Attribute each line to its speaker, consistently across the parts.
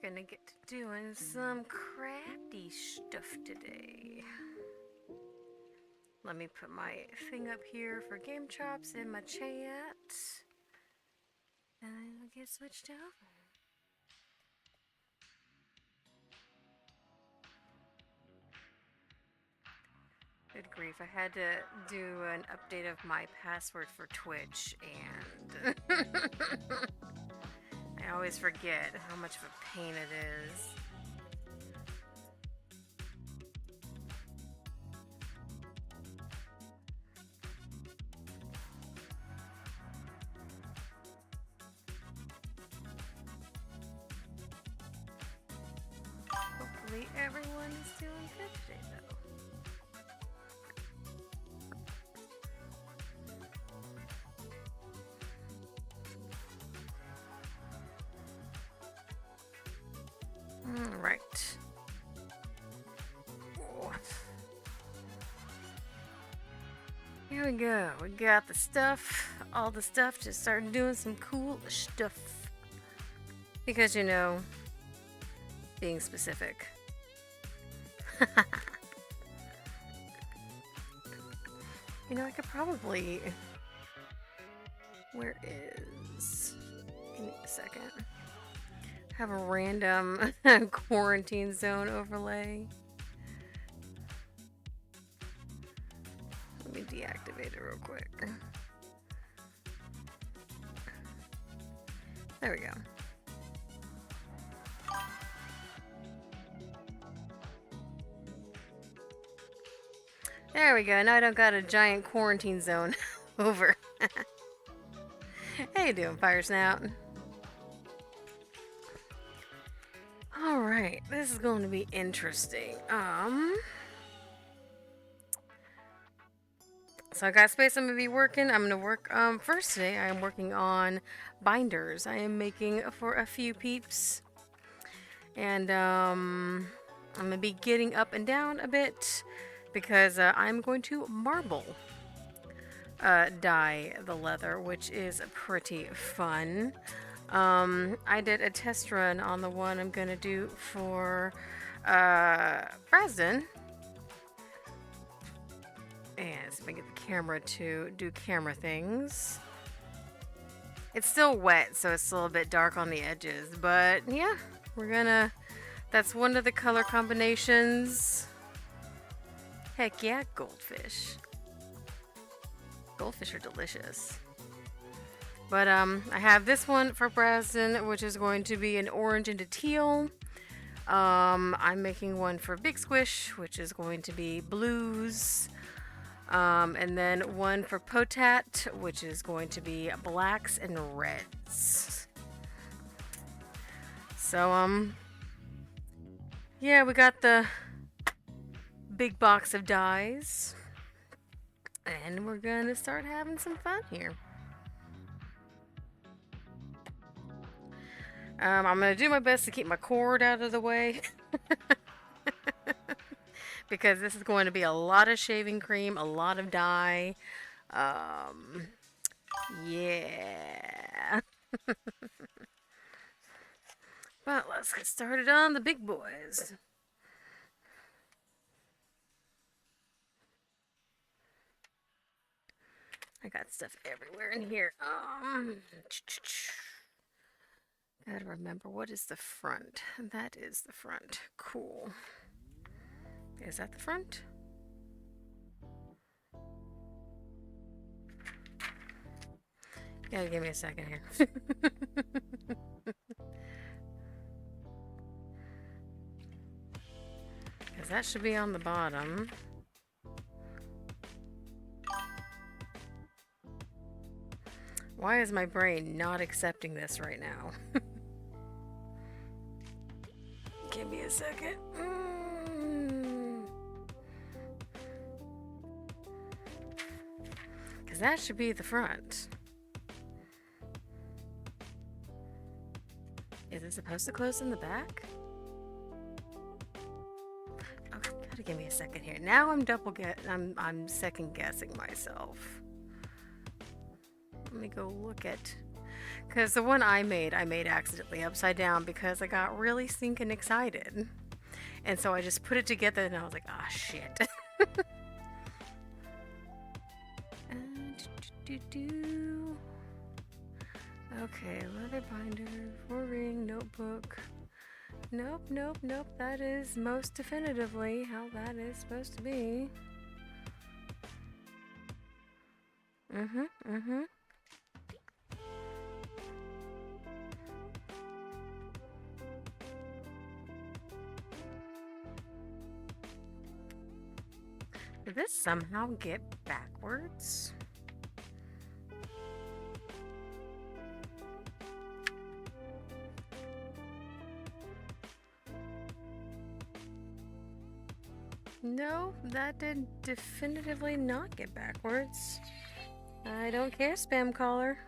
Speaker 1: Gonna get to doing some crafty stuff today. Let me put my thing up here for Game Chops in my chat. And then we'll get switched over. Good grief, I had to do an update of my password for Twitch, and I always forget how much of a pain it is. Hopefully everyone is doing good today, though. Alright. Here we go. We got the stuff, all the stuff to start doing some cool stuff. Because, you know, being specific. You know, I could probably... Where is... Give me a second. Have a random quarantine zone overlay. Let me deactivate it real quick. There we go. There we go. Now I don't got a giant quarantine zone over. How you doing, Fire Snout? Alright, this is going to be interesting. So I got space I'm going to be working. I'm going to work, first today I am working on binders. I am making for a few peeps. And, I'm going to be getting up and down a bit because I'm going to marble dye the leather, which is pretty fun. I did a test run on the one I'm gonna do for Brasden. And see if I can get the camera to do camera things. It's still wet, so it's still a bit dark on the edges, but yeah, we're gonna... That's one of the color combinations. Heck yeah, goldfish. Goldfish are delicious. But I have this one for Brasden, which is going to be an orange into teal. I'm making one for Big Squish, which is going to be blues. And then one for Potat, which is going to be blacks and reds. So, yeah, we got the big box of dyes. And we're gonna start having some fun here. I'm gonna do my best to keep my cord out of the way. Because this is going to be a lot of shaving cream, a lot of dye. Yeah. But let's get started on the big boys. I got stuff everywhere in here. Gotta remember, what is the front? That is the front. Cool. Is that the front? Gotta give me a second here. Because that should be on the bottom. Why is my brain not accepting this right now? Give me a second. Because that should be the front. Is it supposed to close in the back? Okay, gotta give me a second here. Now I'm second guessing myself. Let me go look at... Because the one I made accidentally upside down because I got really stinking excited. And so I just put it together and I was like, ah, shit. Okay, leather binder, 4-ring, notebook. Nope, nope, nope. That is most definitively how that is supposed to be. Did this somehow get backwards? No, that did definitively not get backwards. I don't care, spam caller.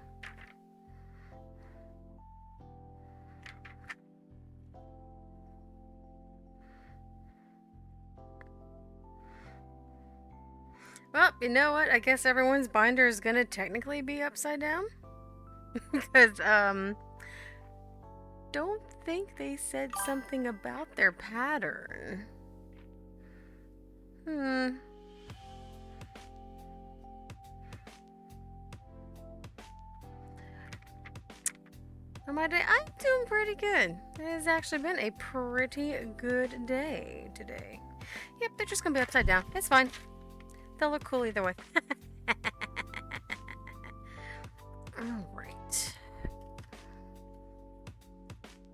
Speaker 1: Well, you know what? I guess everyone's binder is gonna technically be upside down. Because, don't think they said something about their pattern. On my day, I'm doing pretty good. It has actually been a pretty good day today. Yep, they're just gonna be upside down. It's fine. They'll look cool either way. Alright.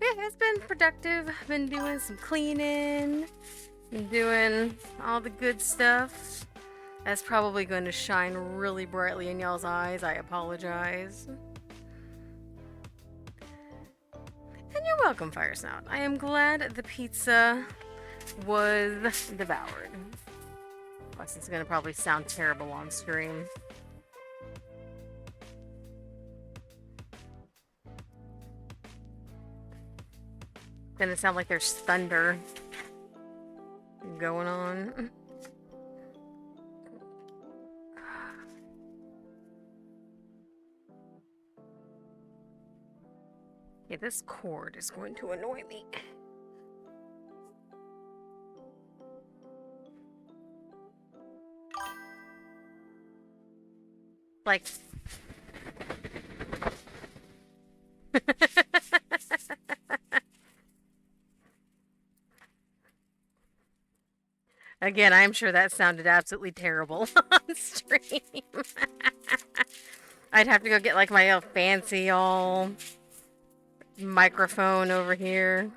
Speaker 1: Yeah, it's been productive. Been doing some cleaning. Been doing all the good stuff. That's probably going to shine really brightly in y'all's eyes. I apologize. And you're welcome, Fire Snout. I am glad the pizza was devoured. Plus, it's going to probably sound terrible on stream. It's going to sound like there's thunder going on. Yeah, this cord is going to annoy me. Like... Again, I'm sure that sounded absolutely terrible on stream. I'd have to go get like my fancy all microphone over here.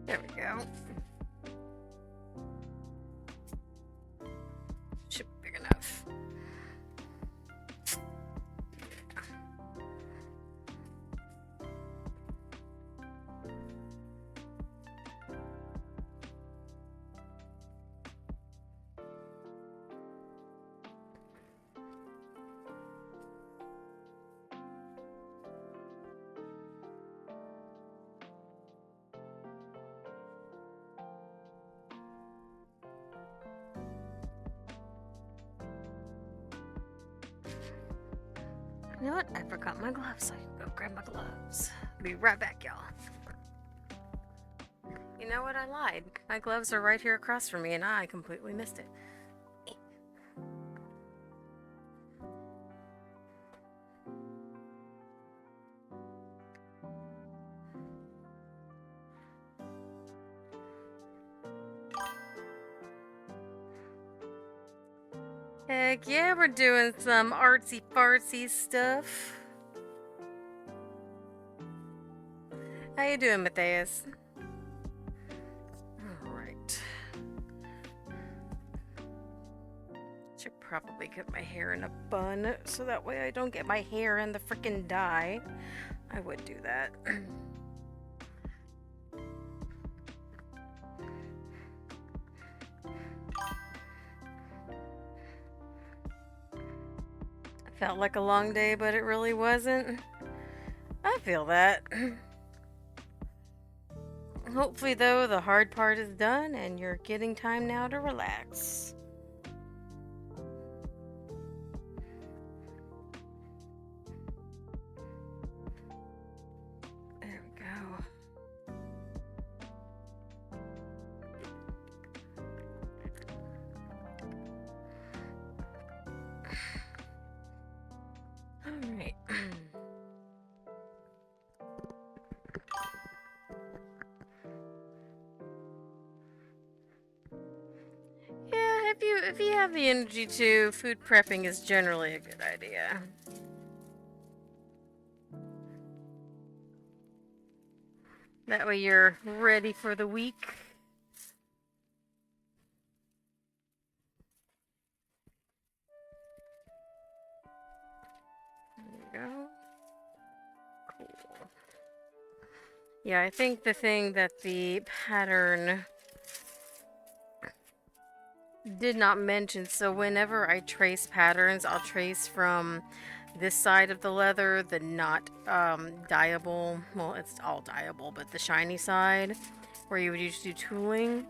Speaker 1: There we go. Should be big enough. You know what? I forgot my gloves, so I can go grab my gloves. Be right back, y'all. You know what? I lied. My gloves are right here across from me, and I completely missed it. Heck yeah, we're doing some artsy-fartsy stuff. How you doing, Matthias? Alright. Should probably get my hair in a bun so that way I don't get my hair in the freaking dye. I would do that. Felt like a long day, but it really wasn't. I feel that. Hopefully, though, the hard part is done and you're getting time now to relax. There we go. All right. If you have the energy to, food prepping is generally a good idea. That way you're ready for the week. There you go. Cool. Yeah, I think the thing that the pattern did not mention, so whenever I trace patterns, I'll trace from this side of the leather, the not dyeable, well, it's all dyeable, but the shiny side where you would usually do tooling.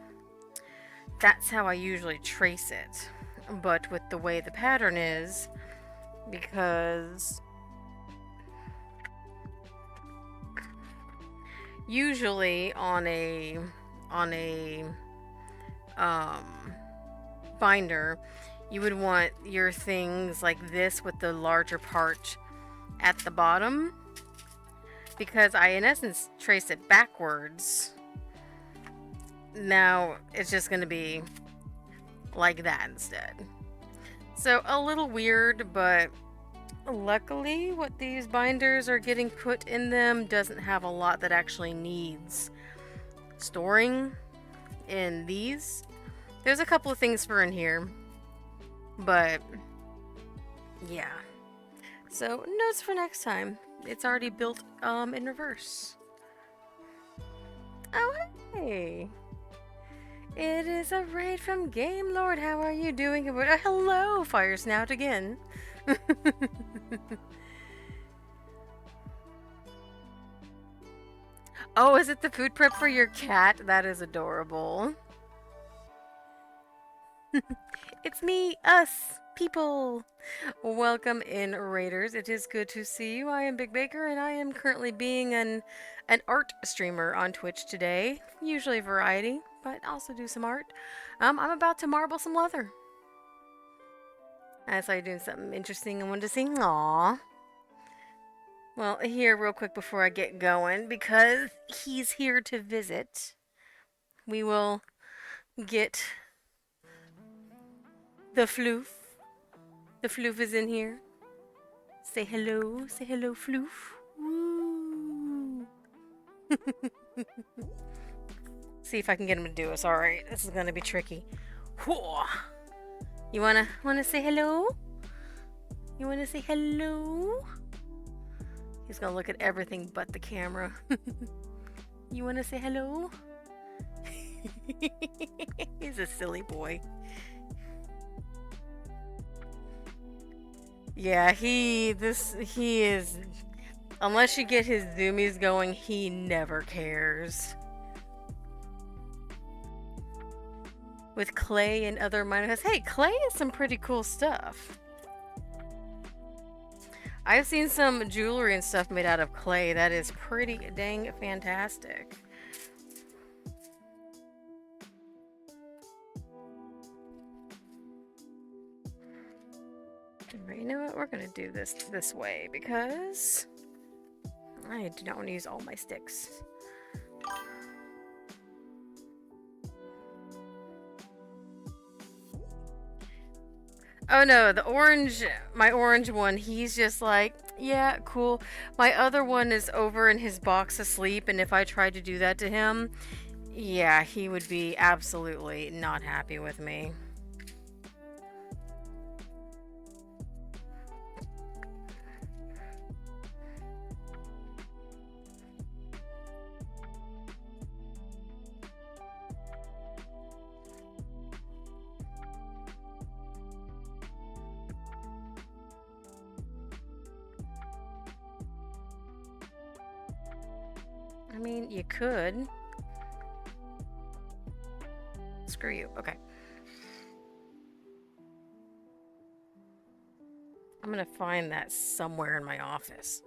Speaker 1: That's how I usually trace it. But with the way the pattern is, because usually on a binder, you would want your things like this with the larger part at the bottom, because I in essence trace it backwards. Now it's just going to be like that instead. So a little weird, but luckily what these binders are getting put in them doesn't have a lot that actually needs storing in these. There's a couple of things for in here, but yeah. So notes for next time. It's already built in reverse. Oh, hey. It is a raid from Game Lord. How are you doing? Hello, Fire Snout again. Oh, is it the food prep for your cat? That is adorable. It's me, us, people. Welcome in, Raiders. It is good to see you. I am Big Baker, and I am currently being an art streamer on Twitch today. Usually variety, but also do some art. I'm about to marble some leather. I saw you doing something interesting. I wanted to say, aww. Well, here, real quick before I get going, because he's here to visit, we will get the floof. The floof is in here. Say hello. Say hello, floof. Woo. See if I can get him to do this. Alright, this is gonna be tricky. Whoa. You wanna say hello? You wanna say hello? He's gonna look at everything but the camera. You wanna say hello? He's a silly boy. Yeah, he is, unless you get his zoomies going, he never cares. With clay and other miners. Hey, clay is some pretty cool stuff. I've seen some jewelry and stuff made out of clay. That is pretty dang fantastic. You know what? We're gonna do this way because I do not want to use all my sticks. Oh no, my orange one, he's just like, yeah, cool. My other one is over in his box asleep, and if I tried to do that to him, yeah, he would be absolutely not happy with me. I mean, you could. Screw you. Okay. I'm gonna find that somewhere in my office.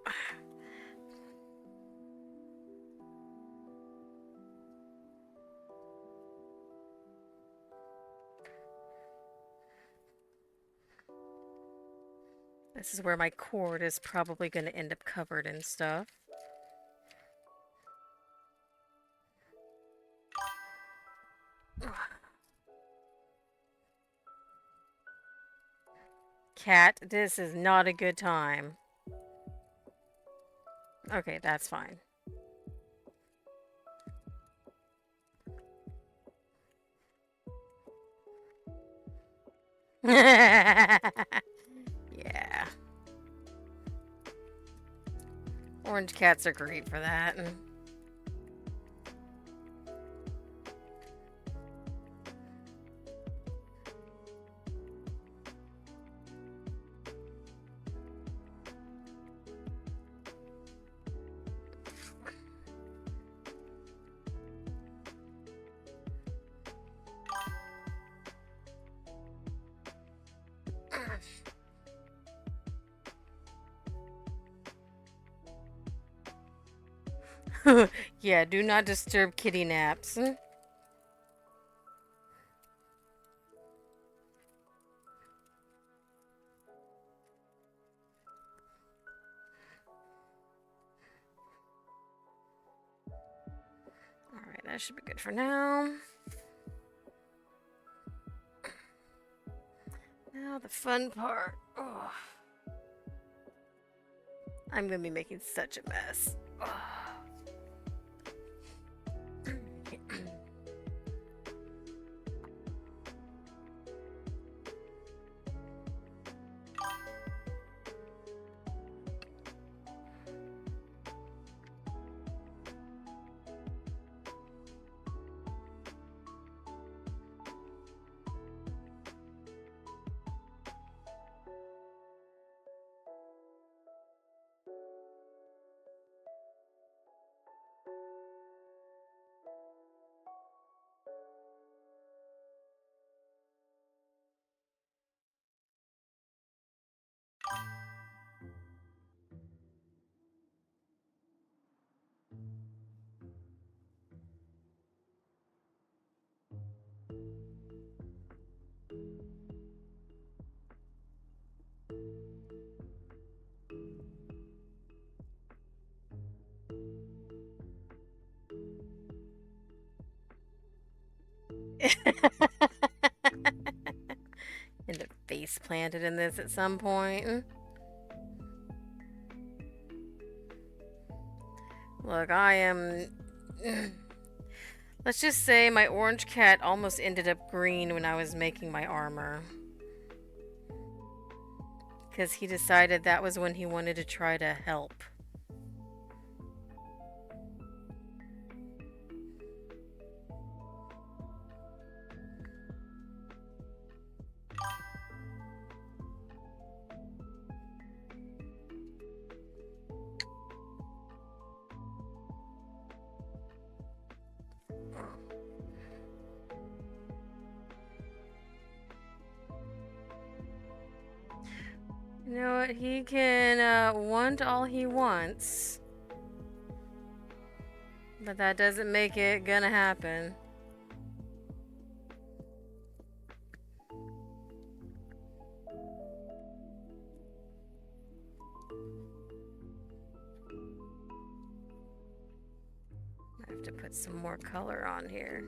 Speaker 1: This is where my cord is probably going to end up covered in stuff. Cat, this is not a good time. Okay, that's fine. Yeah. Orange cats are great for that. Yeah, do not disturb kitty naps. Alright, that should be good for now. Now the fun part. Oh. I'm gonna be making such a mess. Oh. End up face planted in this at some point. Look, I am. Let's just say my orange cat almost ended up green when I was making my armor. Because he decided that was when he wanted to try to help. You know what? He can want all he wants. But that doesn't make it gonna happen. I have to put some more color on here.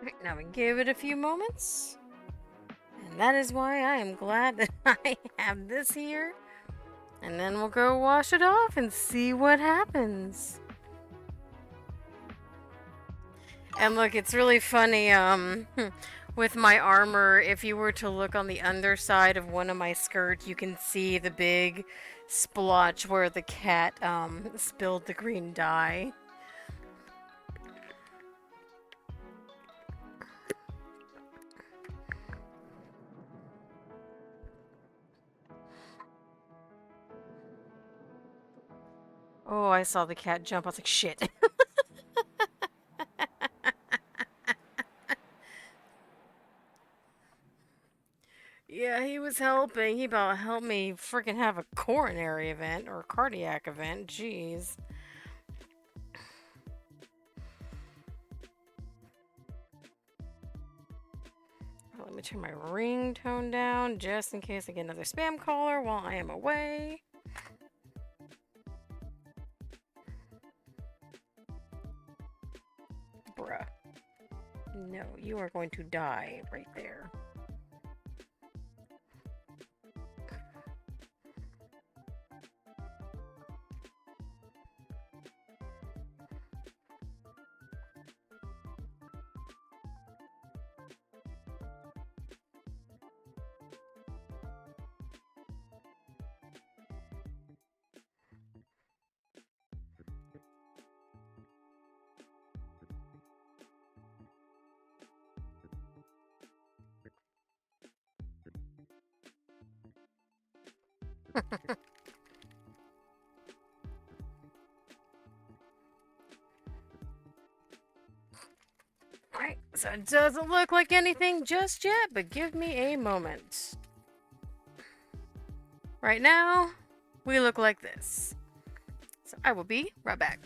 Speaker 1: Right, now we give it a few moments. And that is why I am glad that I have this here. And then we'll go wash it off and see what happens. And look, it's really funny, with my armor, if you were to look on the underside of one of my skirts, you can see the big splotch where the cat, spilled the green dye. Oh, I saw the cat jump. I was like, shit. Yeah, he was helping. He about helped me freaking have a coronary event or a cardiac event. Jeez. Let me turn my ringtone down just in case I get another spam caller while I am away. Bruh. No, you are going to die right there. Alright, so it doesn't look like anything just yet, but give me a moment. Right now, we look like this. So I will be right back.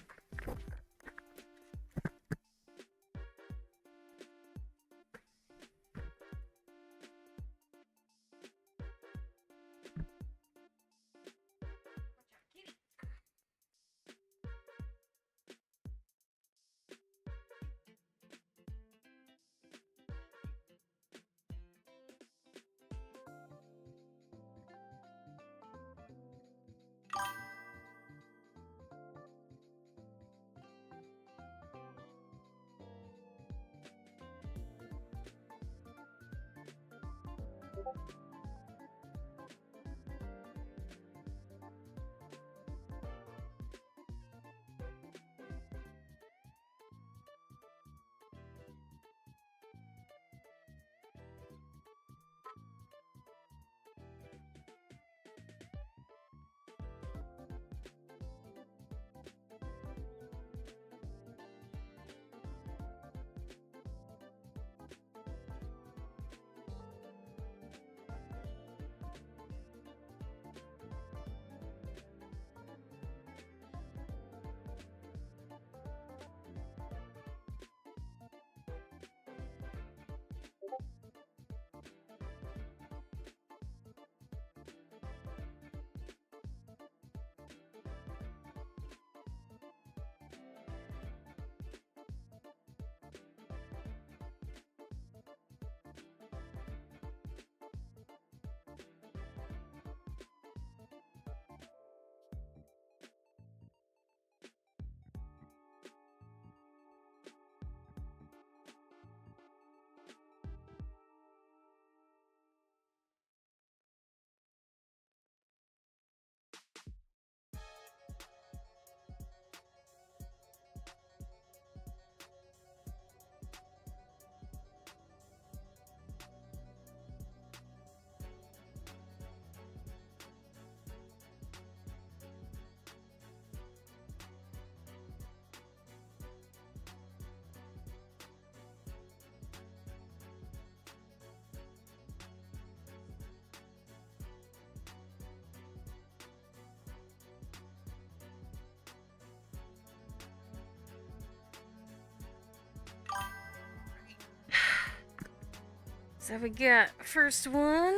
Speaker 1: So we got first one.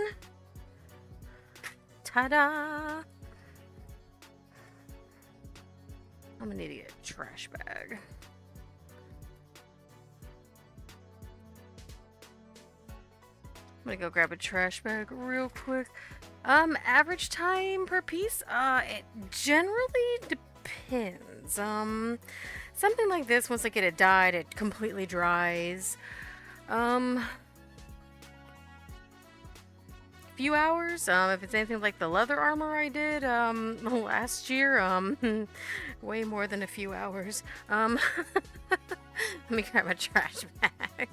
Speaker 1: Ta-da! I'm gonna need to get a trash bag. gonna go grab a trash bag real quick. Average time per piece? It generally depends. Something like this, once I get it dyed, it completely dries. Few hours. If it's anything like the leather armor I did, last year, way more than a few hours. Let me grab a trash bag.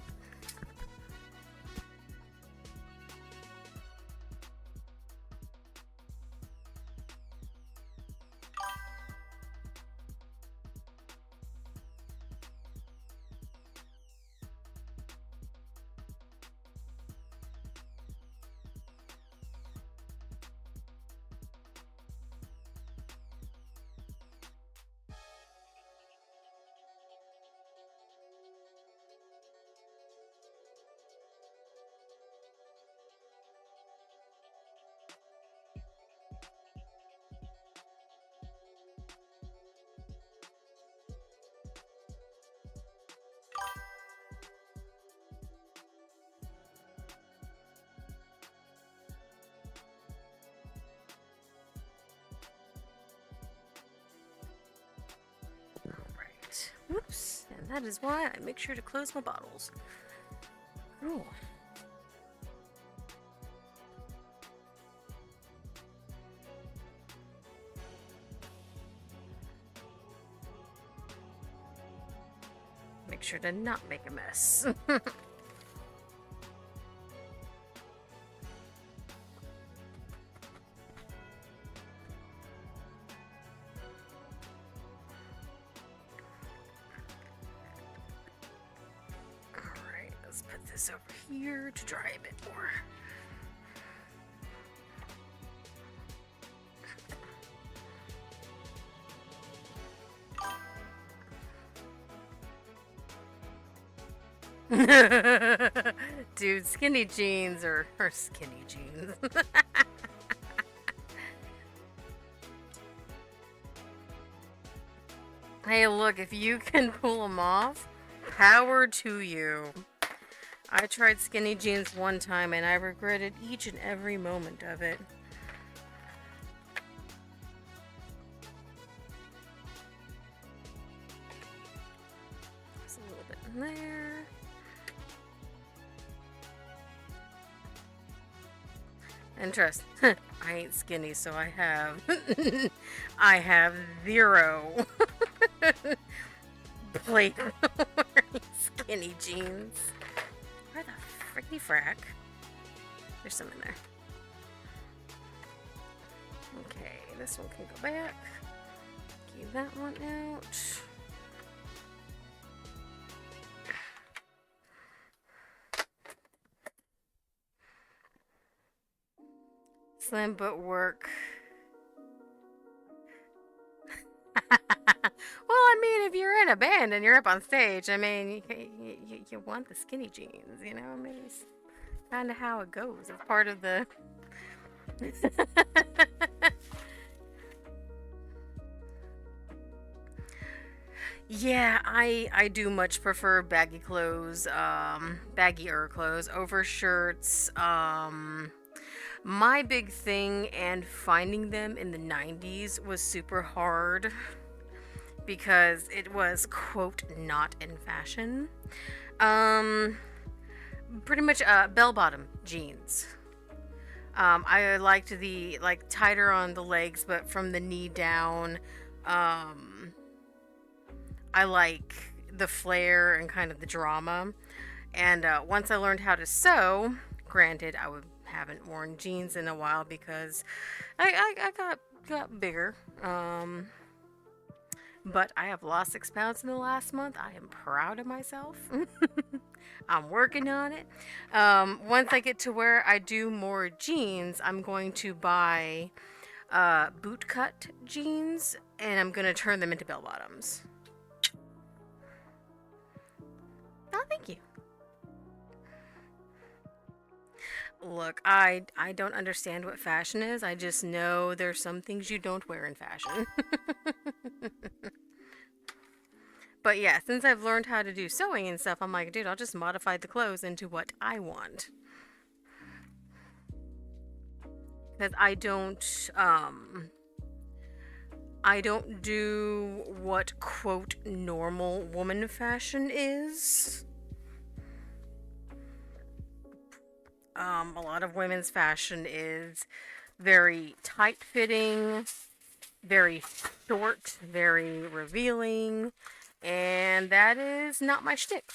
Speaker 1: Whoops, and that is why I make sure to close my bottles. Oh. Make sure to not make a mess. Put this over here to dry a bit more. Dude, skinny jeans or skinny jeans. Hey, look, if you can pull them off, power to you. I tried skinny jeans one time and I regretted each and every moment of it. Just a little bit in there. And trust, I ain't skinny, so I have I have zero plate wearing skinny jeans. Where the fricky frack? There's some in there. Okay, this one can go back. Keep that one out. Slim but work. Well, I mean, if you're in a band and you're up on stage, I mean, you want the skinny jeans, you know? I mean, it's kind of how it goes. It's part of the... Yeah, I do much prefer baggy clothes, baggier clothes over shirts. My big thing and finding them in the 90s was super hard because it was, quote, not in fashion. Pretty much bell-bottom jeans. I liked the, like, tighter on the legs, but from the knee down. I like the flair and kind of the drama. And once I learned how to sew, granted, haven't worn jeans in a while because I got bigger. But I have lost 6 pounds in the last month. I am proud of myself. I'm working on it. Once I get to where I do more jeans, I'm going to buy bootcut jeans, and I'm going to turn them into bell bottoms. Oh, thank you. Look, I don't understand what fashion is. I just know there's some things you don't wear in fashion. But yeah, since I've learned how to do sewing and stuff, I'm like, dude, I'll just modify the clothes into what I want. because I don't do what quote normal woman fashion is. A lot of women's fashion is very tight fitting, very short, very revealing, and that is not my shtick.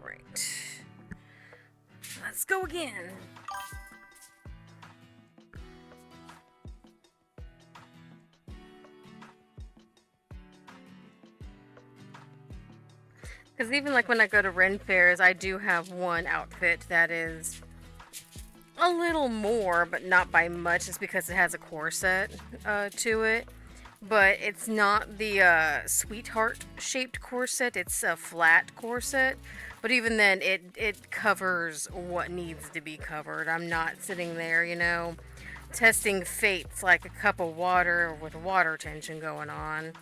Speaker 1: Alright. Let's go again. Because even like when I go to Ren fairs, I do have one outfit that is a little more, but not by much. It's because it has a corset to it. But it's not the sweetheart shaped corset, it's a flat corset. But even then, it covers what needs to be covered. I'm not sitting there, testing fates like a cup of water with water tension going on.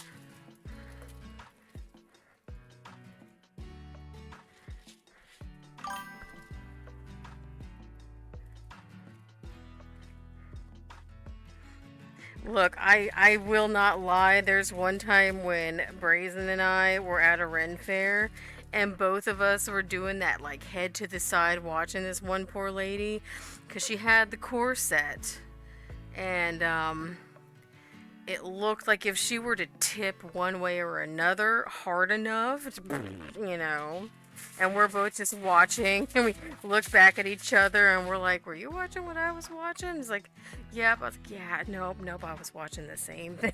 Speaker 1: Look, I will not lie. There's one time when Brazen and I were at a Ren fair, and both of us were doing that like head to the side watching this one poor lady because she had the corset, and it looked like if she were to tip one way or another hard enough, you know. And we're both just watching, and we look back at each other, and we're like, "Were you watching what I was watching?" It's like, "Yep." I was like, "Yeah, nope. I was watching the same thing."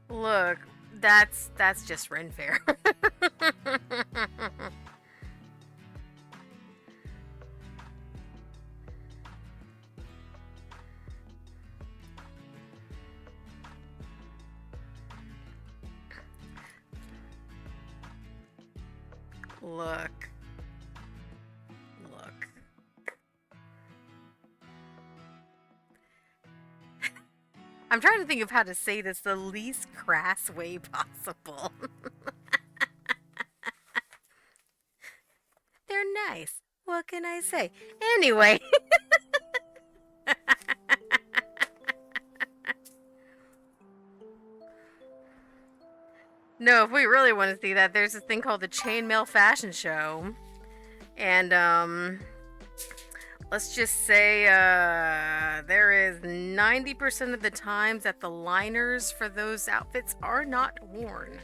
Speaker 1: Look, that's just Ren Fair. Look. Look. I'm trying to think of how to say this the least crass way possible. They're nice. What can I say? Anyway. No, if we really want to see that, there's this thing called the Chainmail Fashion Show. And, let's just say, there is 90% of the times that the liners for those outfits are not worn.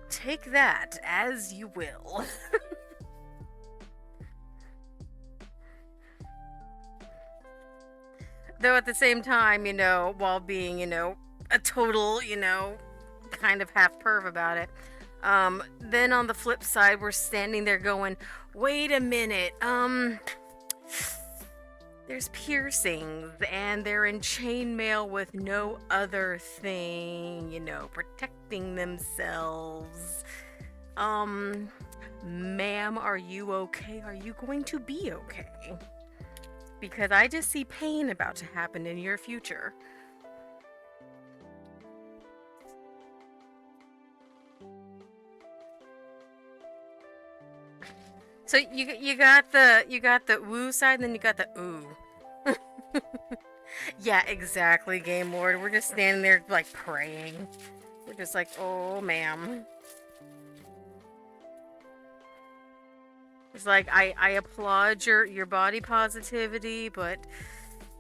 Speaker 1: Take that as you will. Though at the same time, while being, a total, kind of half perv about it. Then on the flip side, we're standing there going, wait a minute, there's piercings and they're in chainmail with no other thing, protecting themselves. Ma'am, are you okay? Are you going to be okay? Because I just see pain about to happen in your future. So you got the woo side, and then you got the ooh. Yeah, exactly, Game Lord. We're just standing there like praying. We're just like, oh, ma'am. It's like I applaud your body positivity, but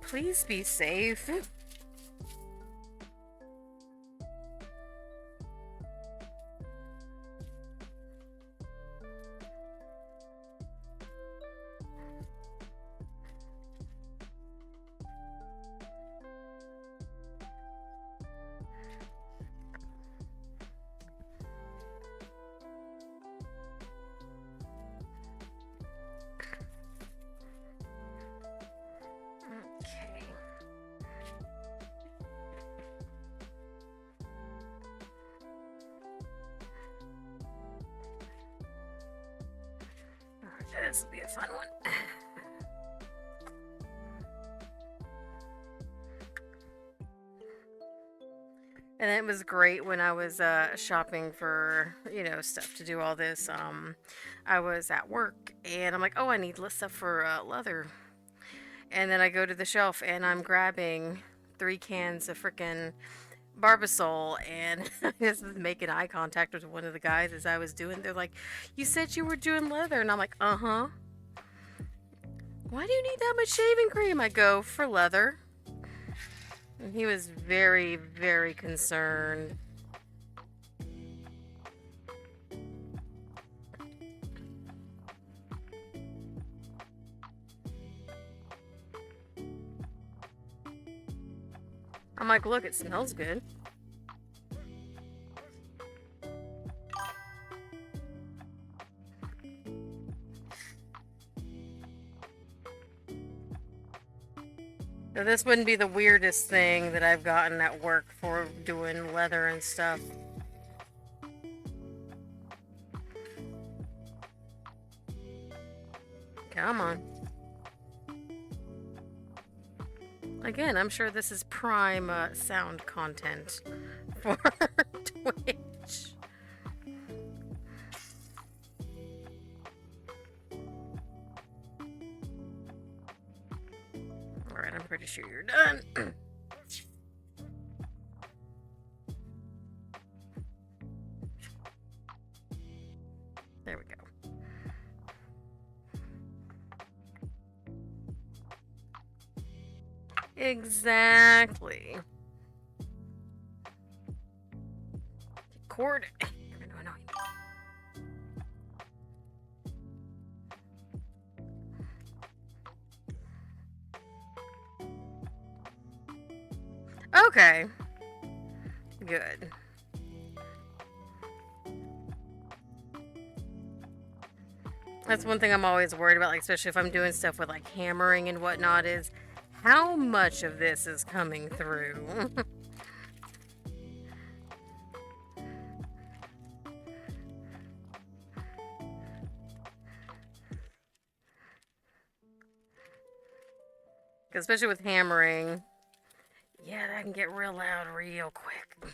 Speaker 1: please be safe. Okay. This will be a fun one. And it was great when I was shopping for, stuff to do all this. I was at work and I'm like, oh, I need stuff for leather. And then I go to the shelf and I'm grabbing 3 cans of frickin' Barbasol, and I was making eye contact with one of the guys as I was doing. They're like, "You said you were doing leather," and I'm like, "Uh huh." Why do you need that much shaving cream? I go, for leather. And he was very, very concerned. I'm like, look, it smells good. So this wouldn't be the weirdest thing that I've gotten at work for doing leather and stuff. Come on. Again, I'm sure this is prime sound content for Twitch. Alright, I'm pretty sure you're done. There we go. Exactly. Cord. You're gonna annoy me. Okay. Good. That's one thing I'm always worried about, like, especially if I'm doing stuff with like hammering and whatnot, is how much of this is coming through. Especially with hammering. Yeah, that can get real loud real quick.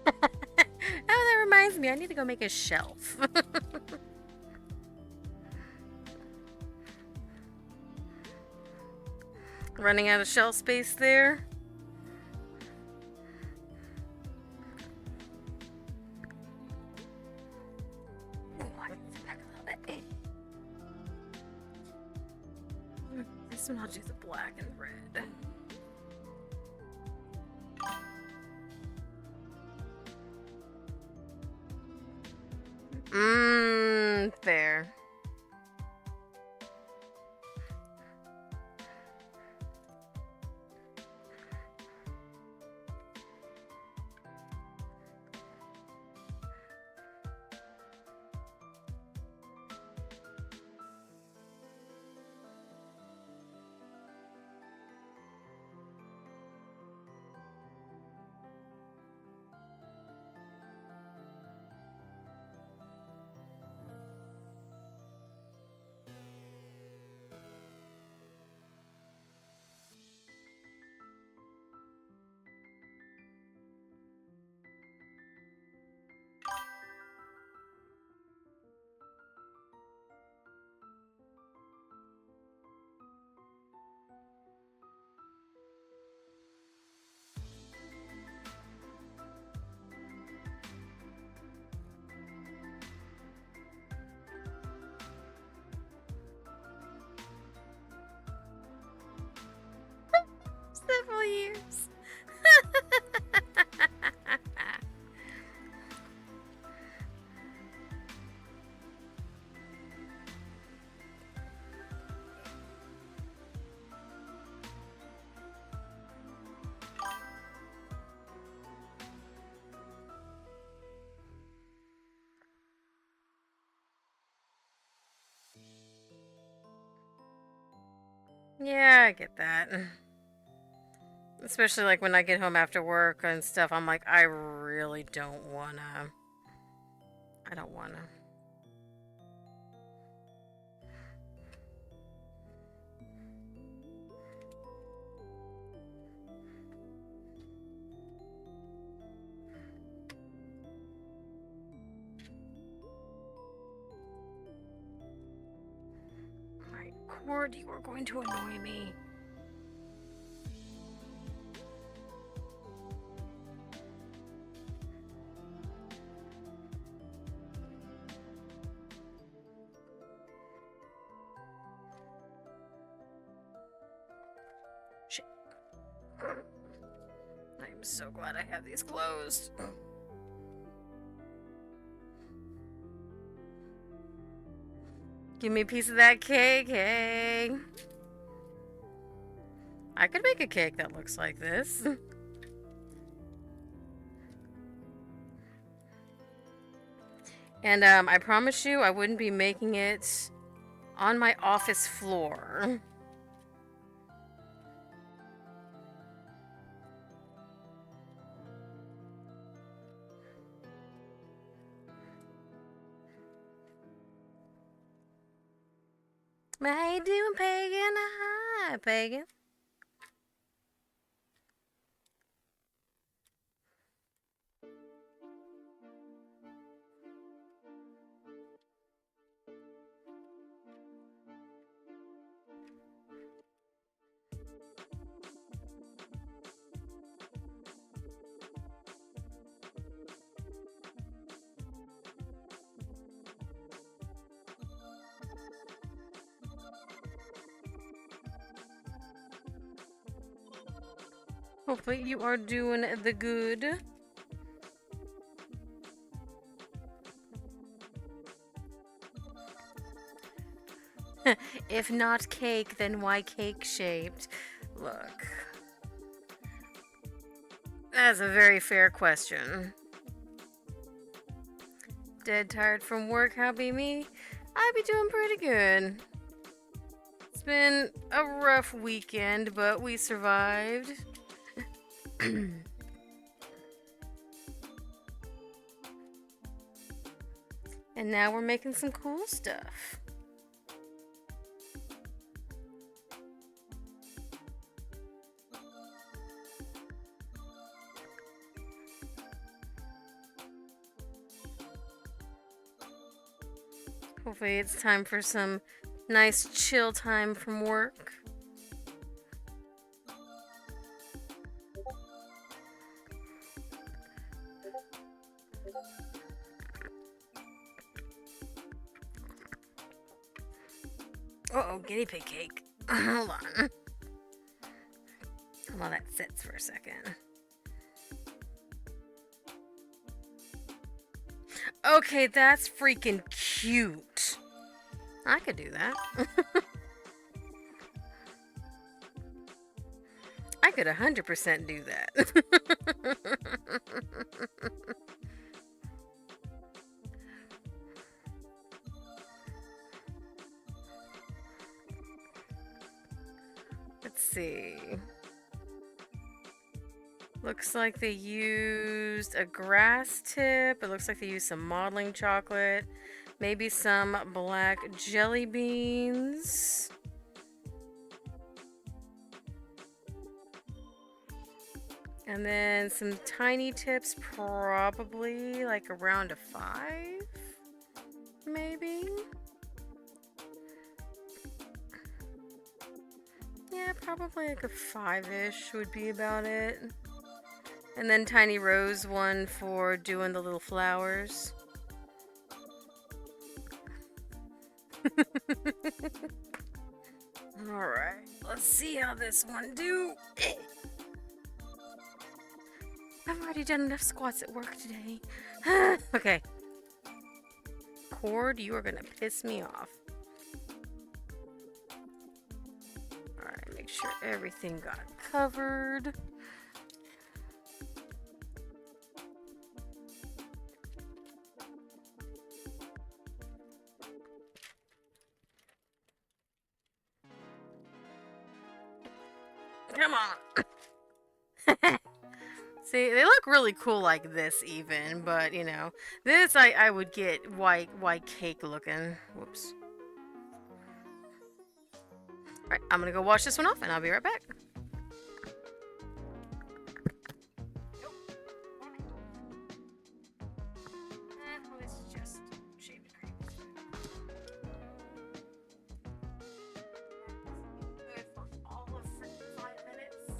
Speaker 1: Oh, that reminds me, I need to go make a shelf. Running out of shelf space there. This one I'll do the black and red. There. Yeah, I get that. Especially like when I get home after work and stuff, I'm like, I really don't wanna. I don't wanna. Alright, Cord, you are going to annoy me. Shit. I'm so glad I have these closed. Give me a piece of that cake, hey. I could make a cake that looks like this. And I promise you I wouldn't be making it on my office floor. How you doing, Pagan? Hi, Pagan. Hopefully you are doing the good. If not cake, then why cake shaped? Look. That's a very fair question. Dead tired from work, how be me? I be doing pretty good. It's been a rough weekend, but we survived. And now we're making some cool stuff. Hopefully it's time for some nice chill time from work. Uh-oh, guinea pig cake. Hold on. While that sits for a second. Okay, that's freaking cute. I could do that. I could 100% do that. Let's see. Looks like they used a grass tip. It looks like they used some modeling chocolate. Maybe some black jelly beans. And then some tiny tips, probably like around a 5, maybe. Yeah, probably like a 5-ish would be about it. And then tiny rose one for doing the little flowers. Alright, let's see how this one do. I've already done enough squats at work today. Okay. Cord, you are gonna piss me off. Alright, make sure everything got covered. Come on. See, they look really cool like this even, but you know, this I would get white cake looking. Whoops. Alright, I'm gonna go wash this one off and I'll be right back. Let's just shave it cream. Good for all of 5 minutes.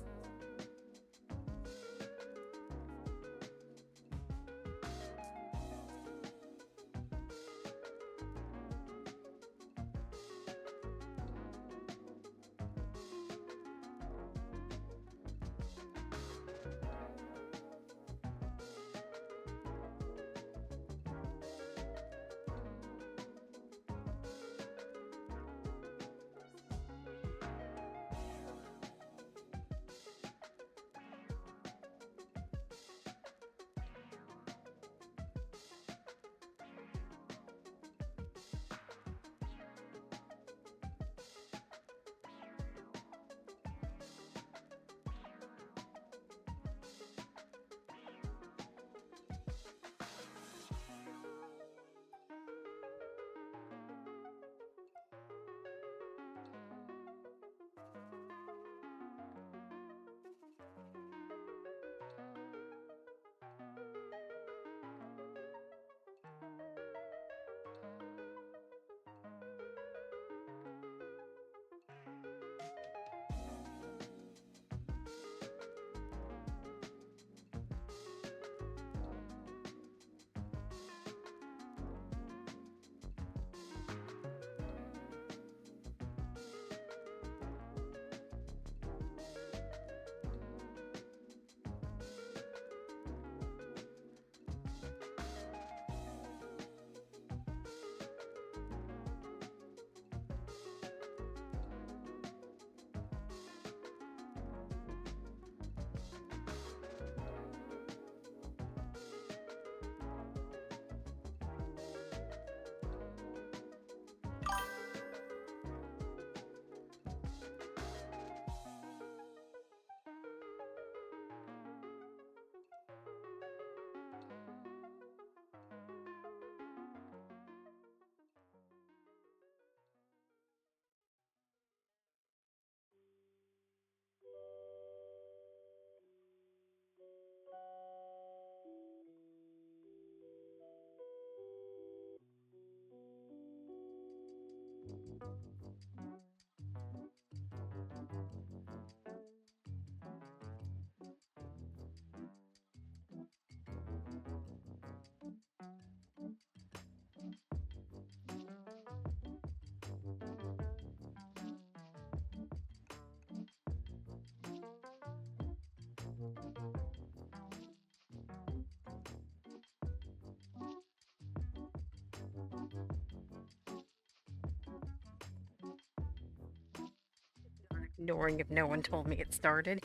Speaker 1: Ignoring if no one told me it started.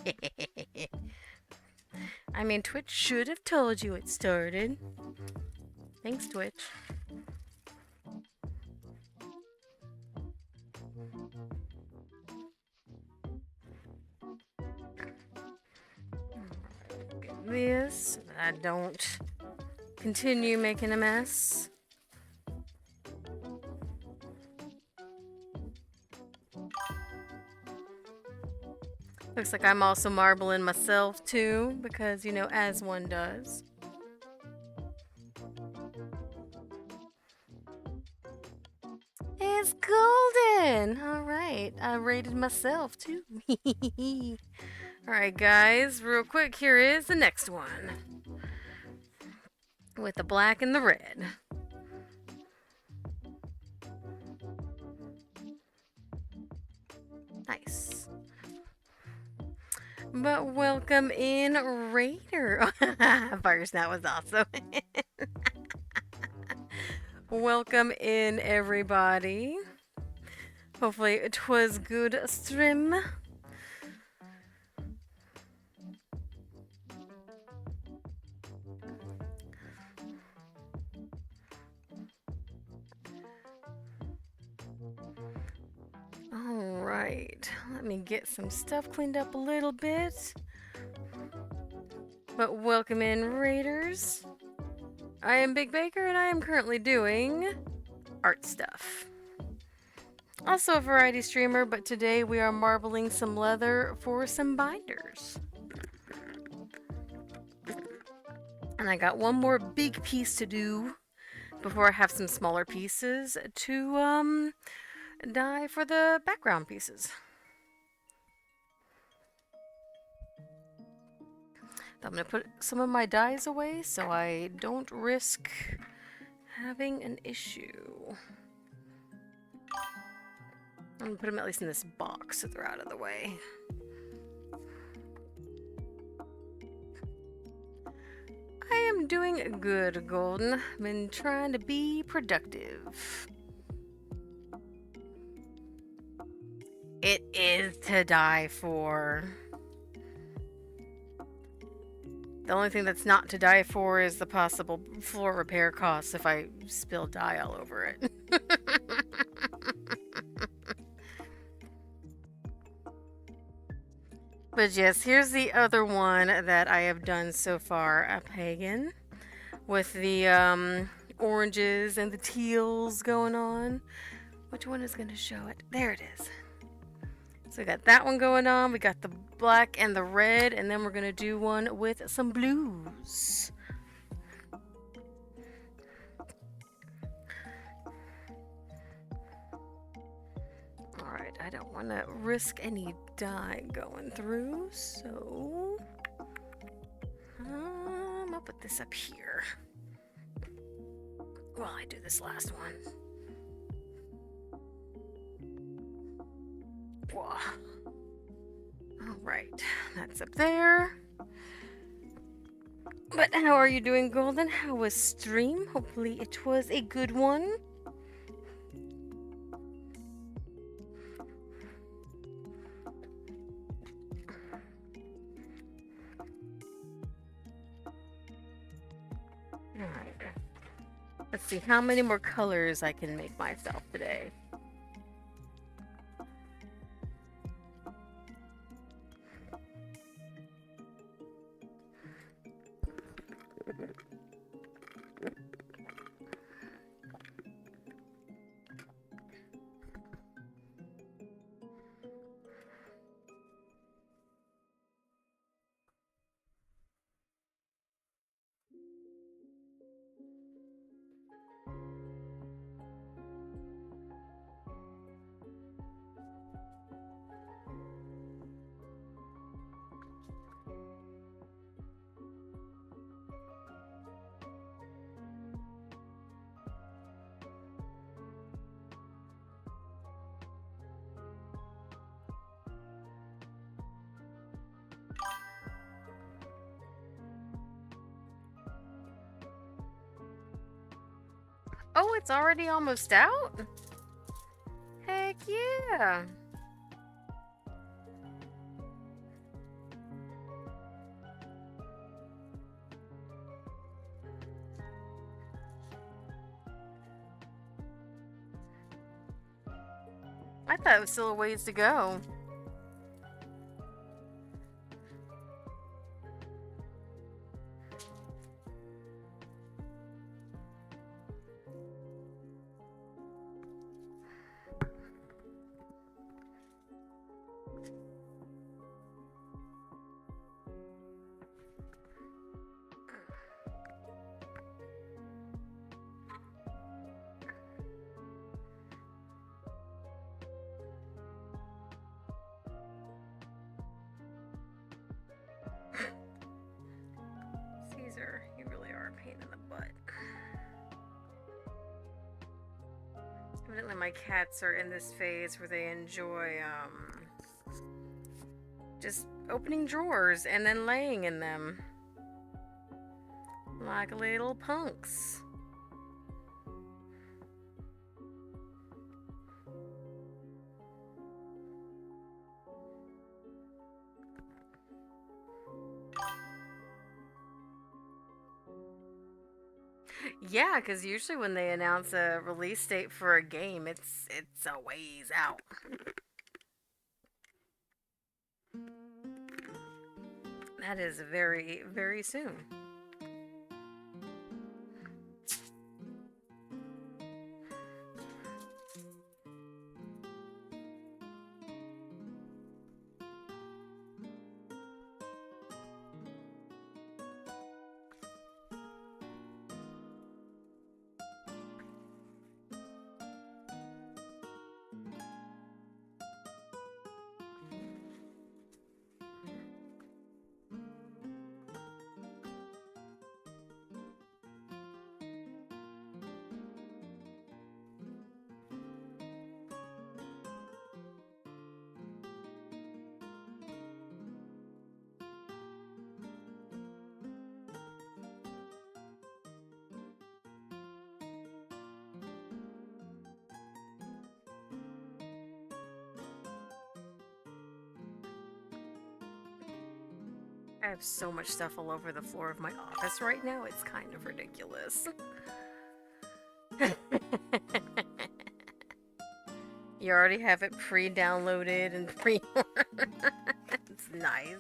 Speaker 1: I mean, Twitch should have told you it started. Thanks, Twitch. Get this. I don't continue making a mess. Looks like I'm also marbling myself too, because, you know, as one does. It's golden! Alright, I rated myself too. Alright, guys, real quick, here is the next one. With the black and the red. Nice. But welcome in, Raider. Fire Snout was awesome. Welcome in, everybody. Hopefully it was good stream. right, let me get some stuff cleaned up a little bit. But welcome in, Raiders. I am Big Baker, and I am currently doing art stuff. Also a variety streamer, but today we are marbling some leather for some binders. And I got one more big piece to do before I have some smaller pieces to dye for the background pieces. I'm going to put some of my dyes away so I don't risk having an issue. I'm going to put them at least in this box so they're out of the way. I am doing good, Golden. I've been trying to be productive. It is to die for. The only thing that's not to die for is the possible floor repair costs if I spill dye all over it. But yes, here's the other one that I have done so far, a pagan, with the oranges and the teals going on. Which one is going to show it? There it is. So we got that one going on, we got the black and the red, and then we're going to do one with some blues. Alright, I don't want to risk any dye going through, so I'll put this up here while I do this last one. Alright, that's up there. But how are you doing, Golden? How was stream? Hopefully it was a good one. Alright. Let's see how many more colors I can make myself today. Oh, it's already almost out? Heck yeah. I thought it was still a ways to go. Caesar, you really are a pain in the butt. Evidently my cats are in this phase where they enjoy just opening drawers and then laying in them like little punks. Yeah, because usually when they announce a release date for a game, it's a ways out. That is very, very soon. I have so much stuff all over the floor of my office right now, it's kind of ridiculous. You already have it pre-downloaded and pre-ordered. It's nice.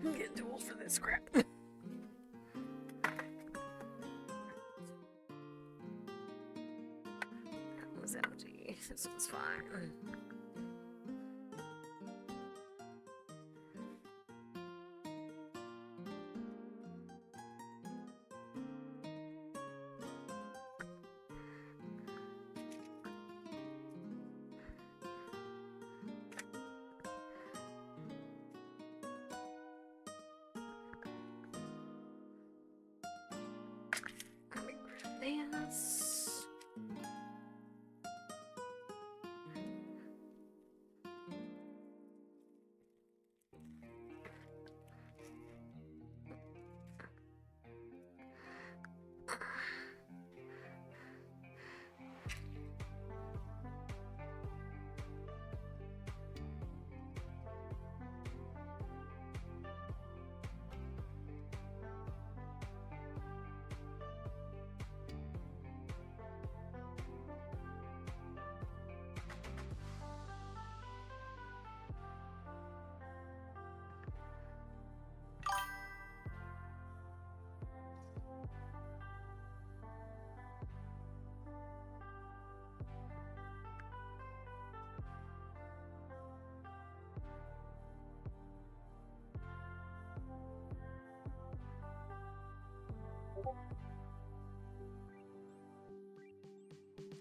Speaker 1: I'm getting too old for this crap. That was empty. This one's fine. Let me grab this.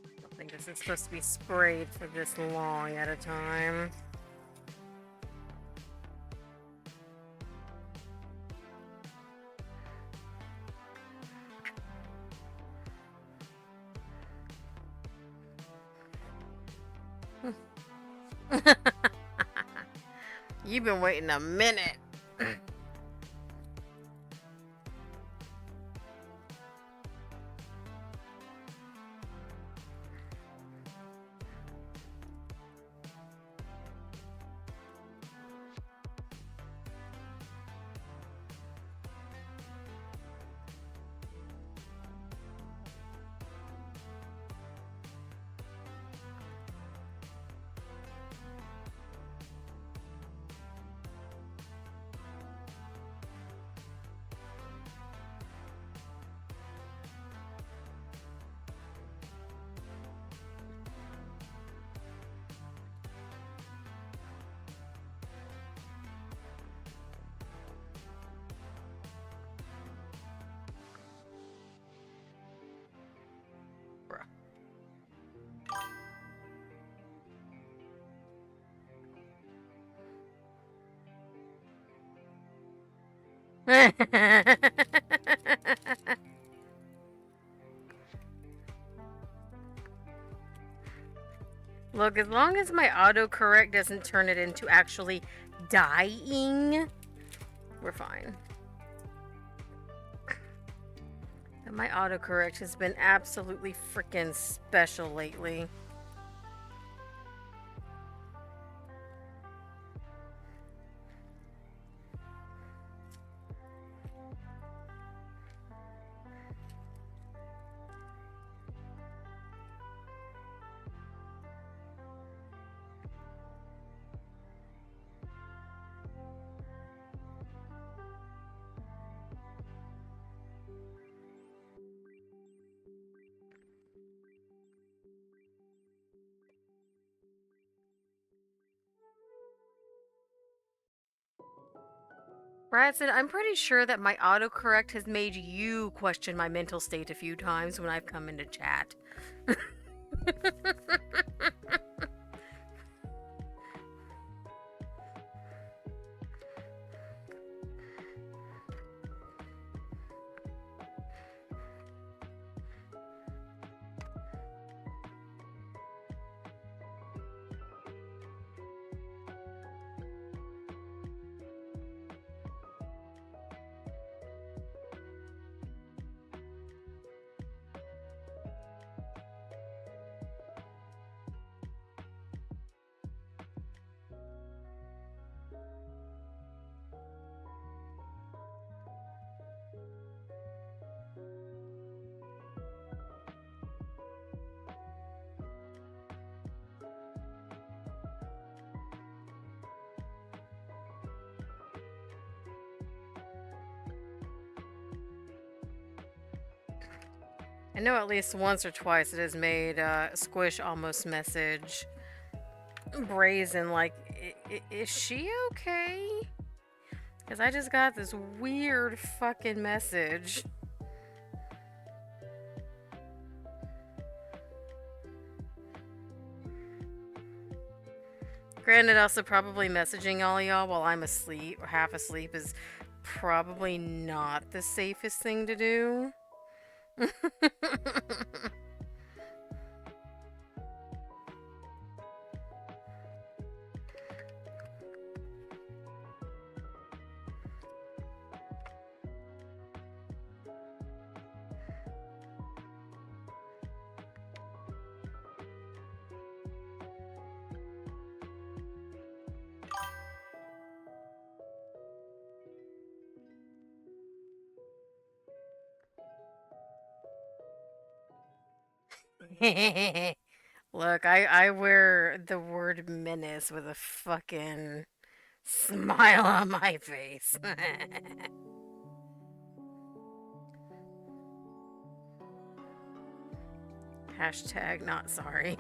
Speaker 1: I don't think this is supposed to be sprayed for this long at a time. You've been waiting a minute. Look, as long as my autocorrect doesn't turn it into actually dying, we're fine. And my autocorrect has been absolutely freaking special lately. Bradson, I'm pretty sure that my autocorrect has made you question my mental state a few times when I've come into chat. I know at least once or twice it has made Squish almost message Brazen like, is she okay? Because I just got this weird fucking message. Granted, also probably messaging all y'all while I'm asleep or half asleep is probably not the safest thing to do. Look, I wear the word menace with a fucking smile on my face. Hashtag not sorry.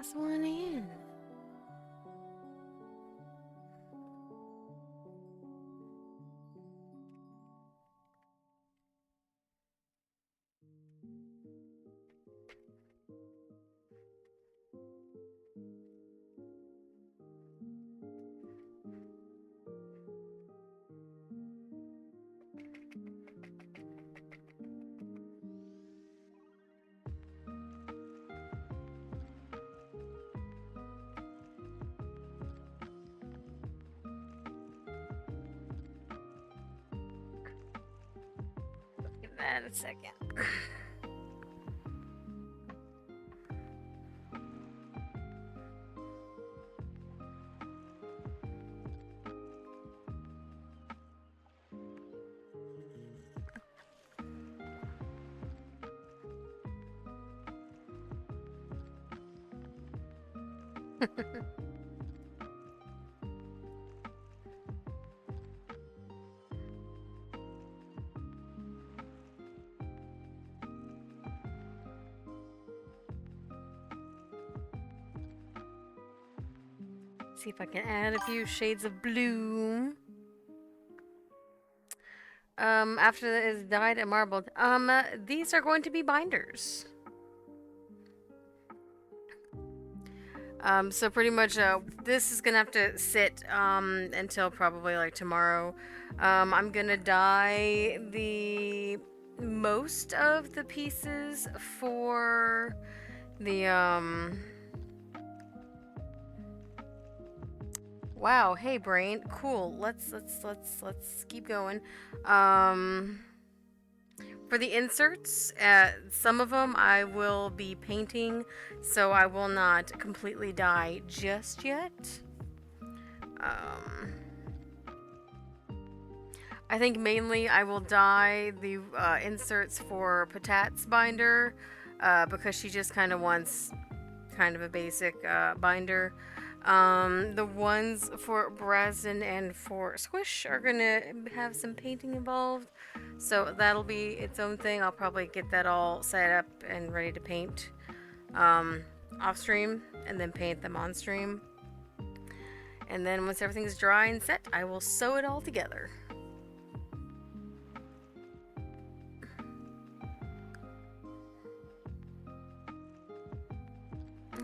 Speaker 1: last one in. Give that a second. See if I can add a few shades of blue. After it is dyed and marbled. These are going to be binders. So pretty much, this is gonna have to sit, until probably like tomorrow. I'm gonna dye the most of the pieces for the, wow, hey brain, cool. Let's keep going. For the inserts, some of them I will be painting, so I will not completely dye just yet. I think mainly I will dye the inserts for Patat's binder, because she just kind of wants kind of a basic binder. The ones for Brazen and for Squish are gonna have some painting involved, so that'll be its own thing. I'll probably get that all set up and ready to paint off stream, and then paint them on stream. And then once everything's dry and set, I will sew it all together.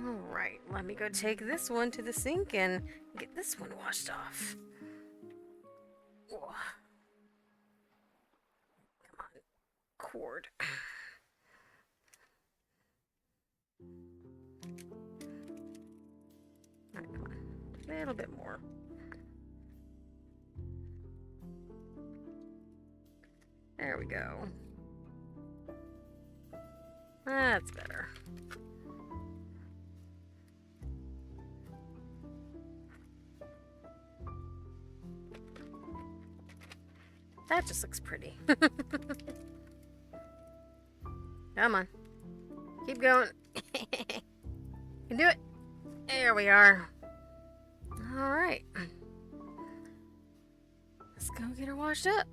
Speaker 1: Alright, let me go take this one to the sink and get this one washed off. Whoa. Come on, cord. Alright, come on. A little bit more. There we go. That's better. That just looks pretty. Come on. Keep going. You can do it. There we are. Alright. Let's go get her washed up.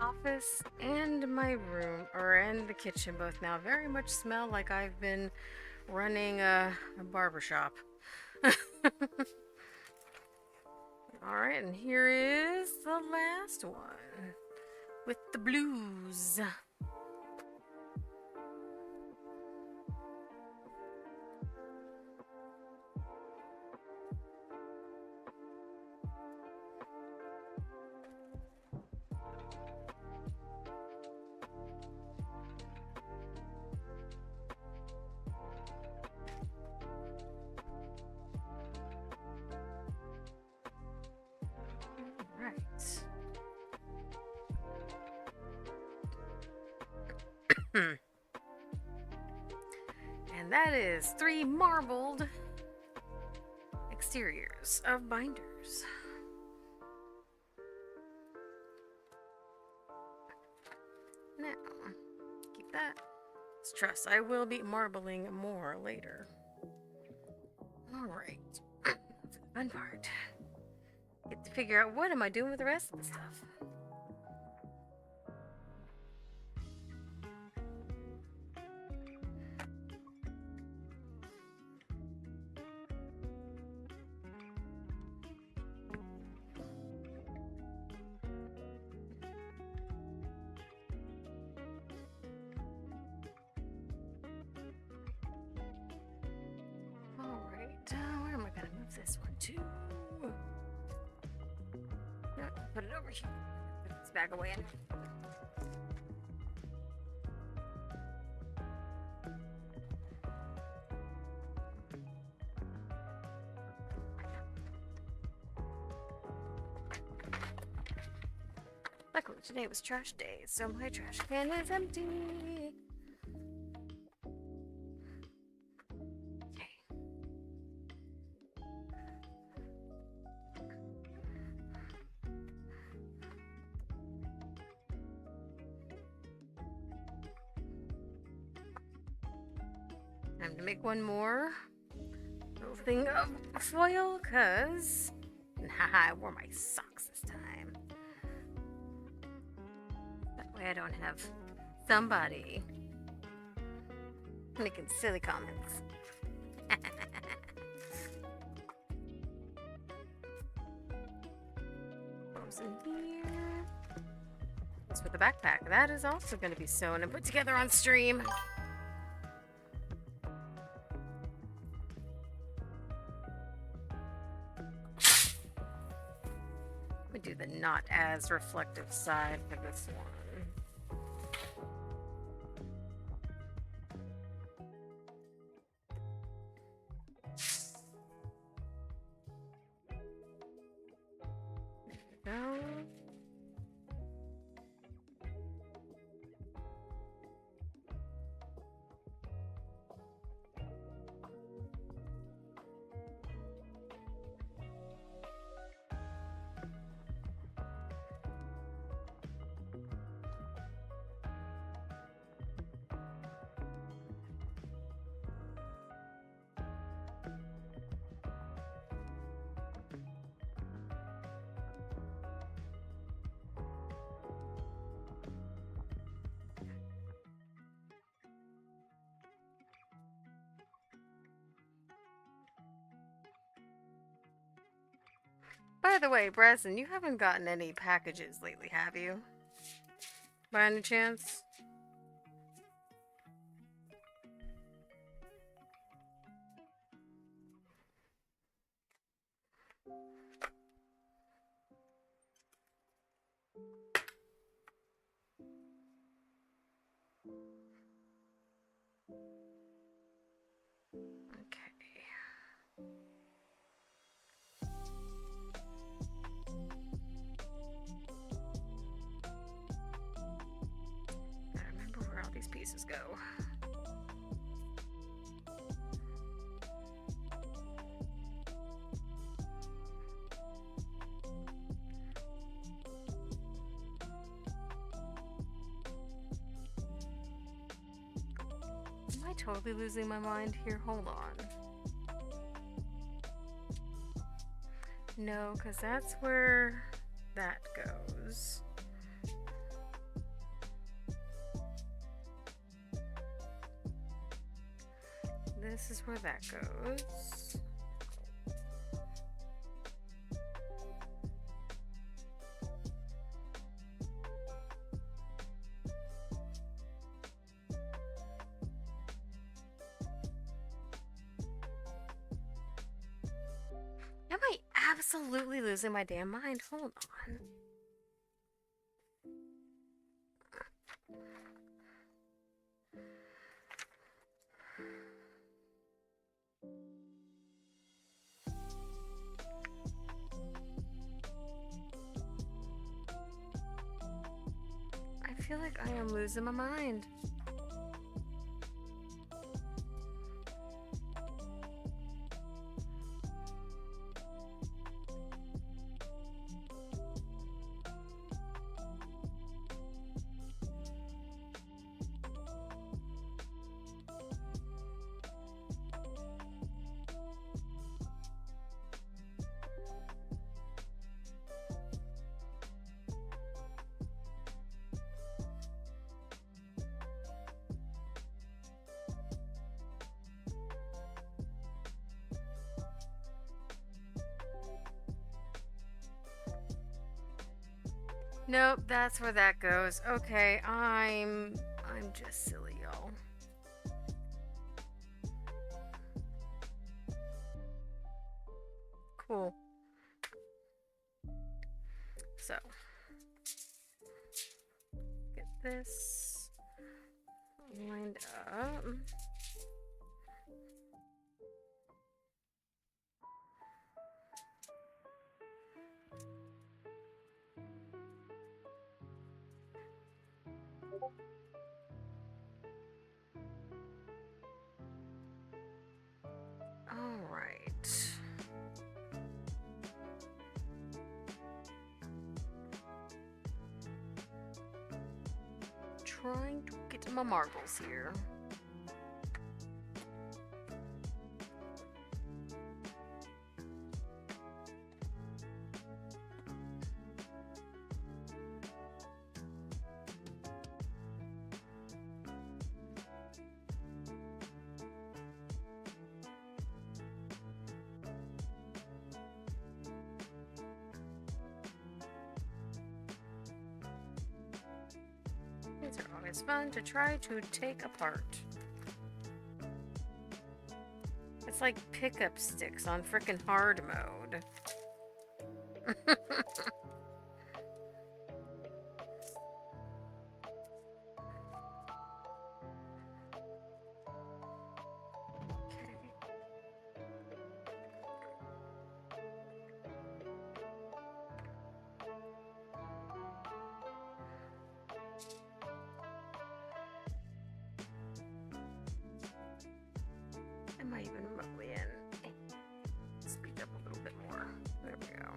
Speaker 1: office and my room, and the kitchen both now very much smell like I've been running a barber shop. Alright, and here is the last one with the blues. And that is 3 marbled exteriors of binders. Now, keep that. Trust, I will be marbling more later. Alright. Fun part. Get to figure out what am I doing with the rest of the stuff. Where am I gonna move this one to? No, put it over here. Put this bag away. Luckily today was trash day, so my trash can is empty. Time to make one more little thing of foil, cause I wore my socks this time. That way I don't have somebody making silly comments. Goes in here. That's for the backpack. That is also going to be sewn and put together on stream. Do the not as reflective side for this one. There we go. By the way, Bresson, you haven't gotten any packages lately, have you? By any chance? Pieces go. Am I totally losing my mind here? Hold on. No, because that's where that goes. where that goes. Am I absolutely losing my damn mind? Hold on. I feel like I am losing my mind. Nope, that's where that goes. Okay, I'm just silly, y'all. Cool. So, get this lined up. All right. Trying to get my marbles here. These are always fun to try to take apart. It's like pickup sticks on frickin' hard mode. Am I even remotely in? Speed up a little bit more. There we go.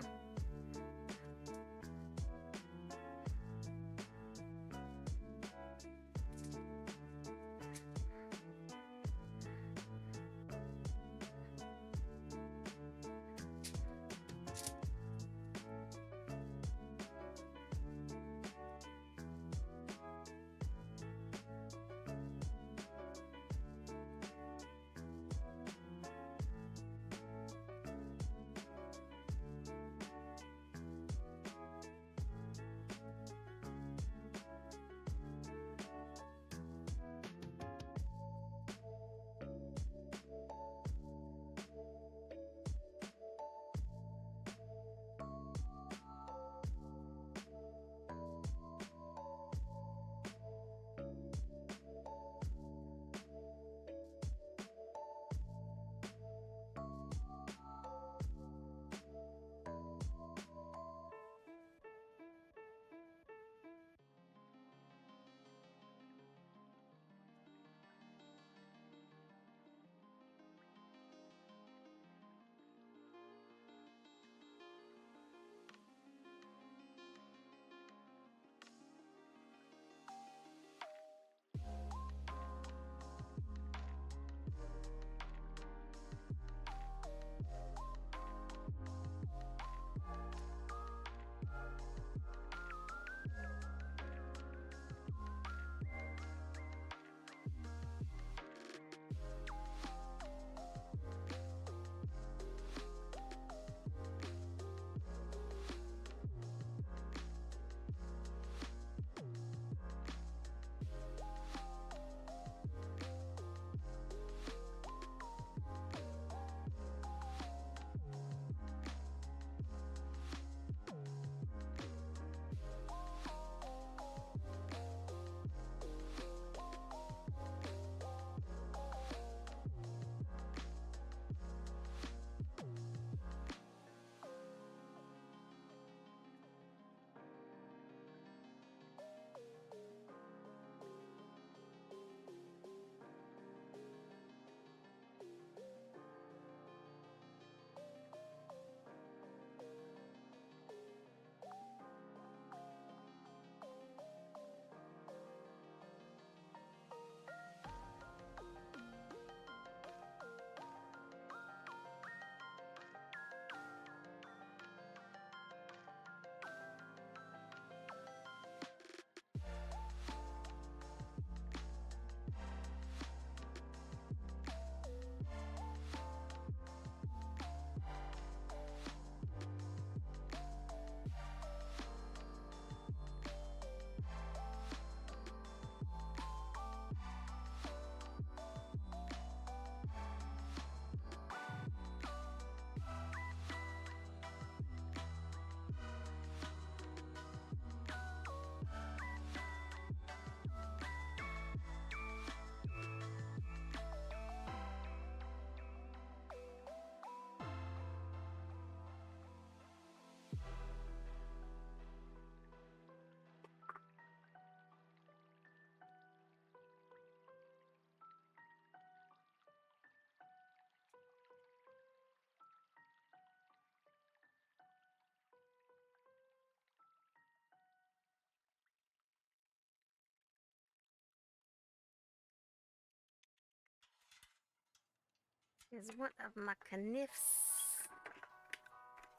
Speaker 1: is one of my kniffs.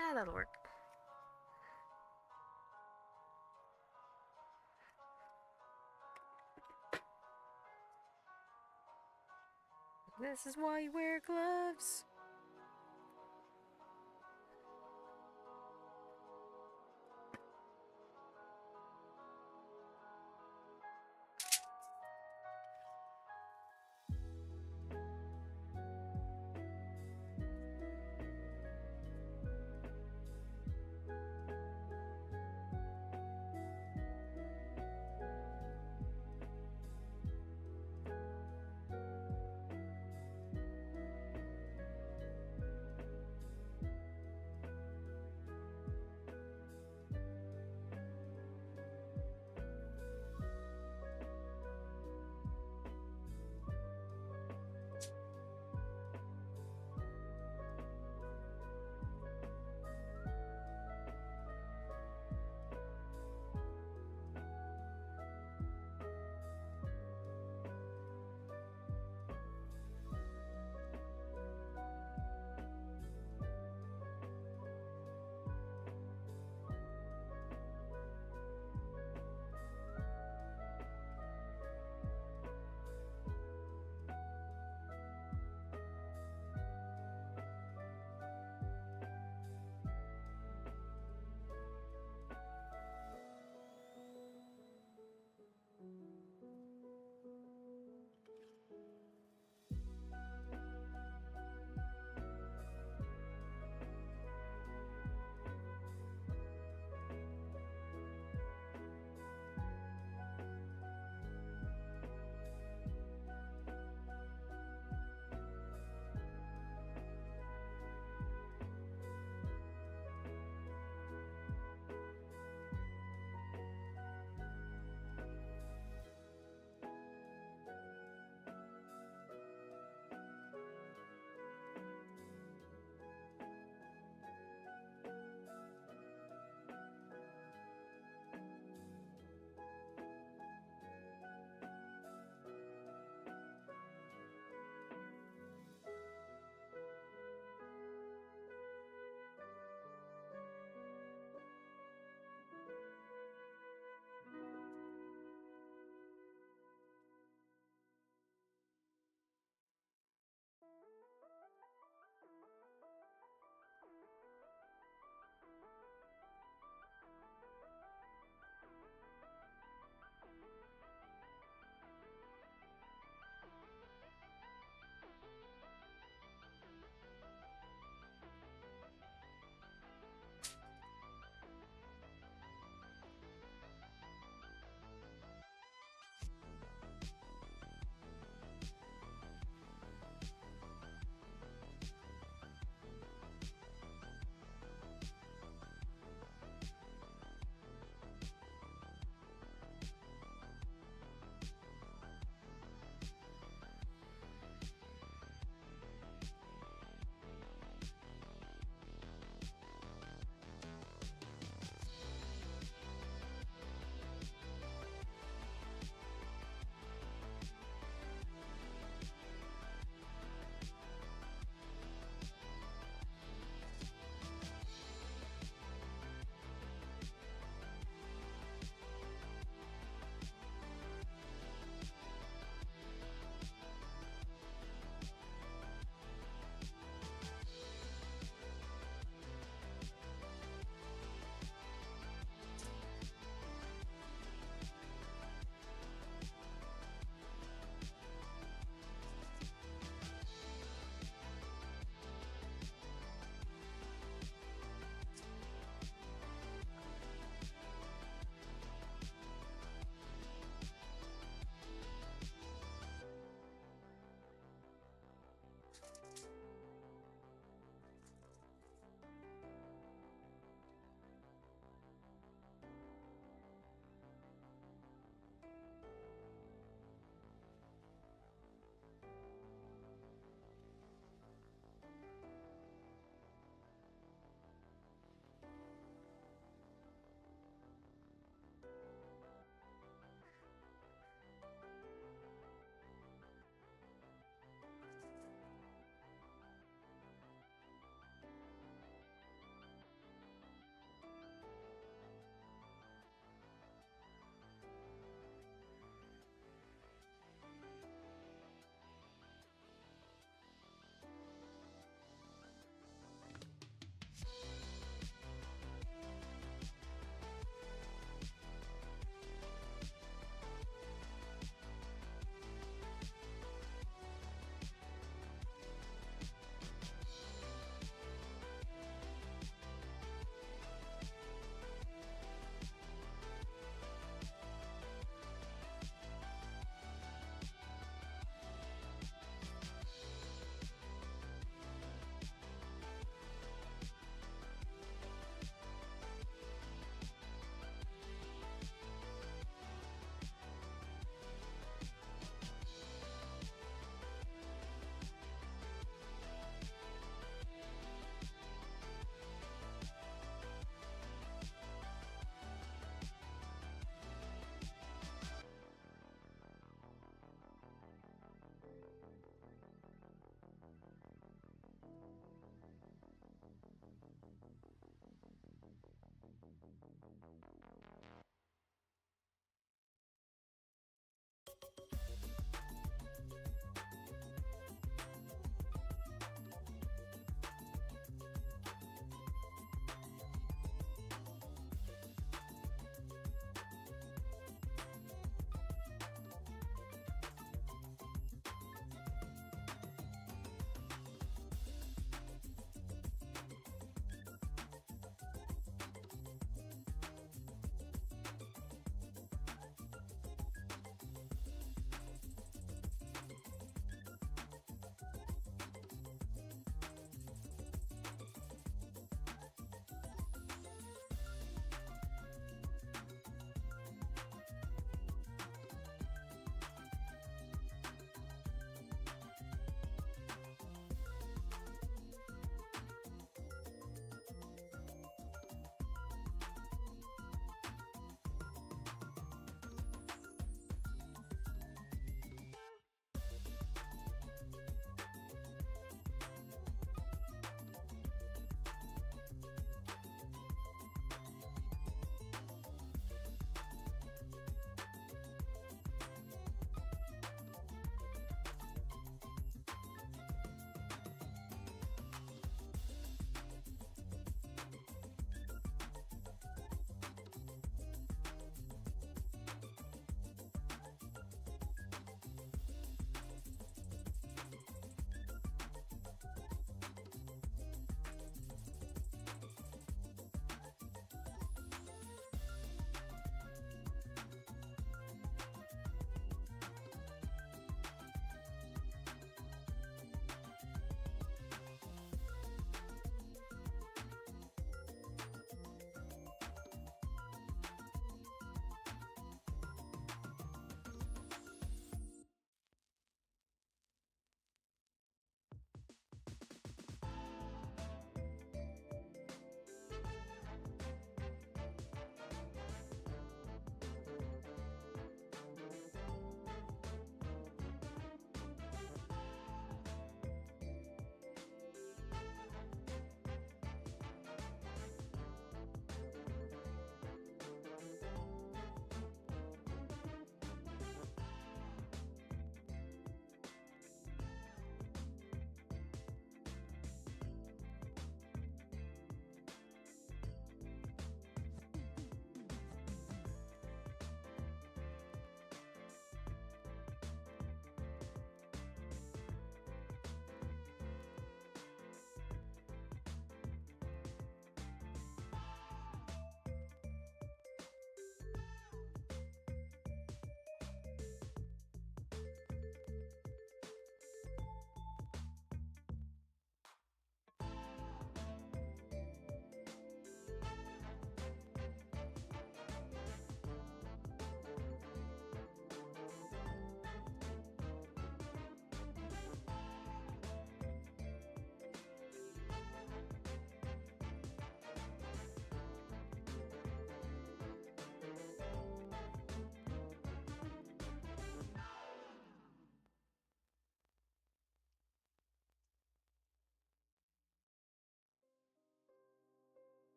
Speaker 1: Ah, that'll work. This is why you wear gloves.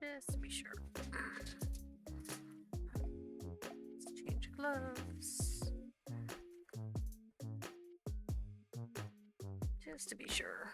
Speaker 1: Just to be sure. Let's change gloves. Just to be sure.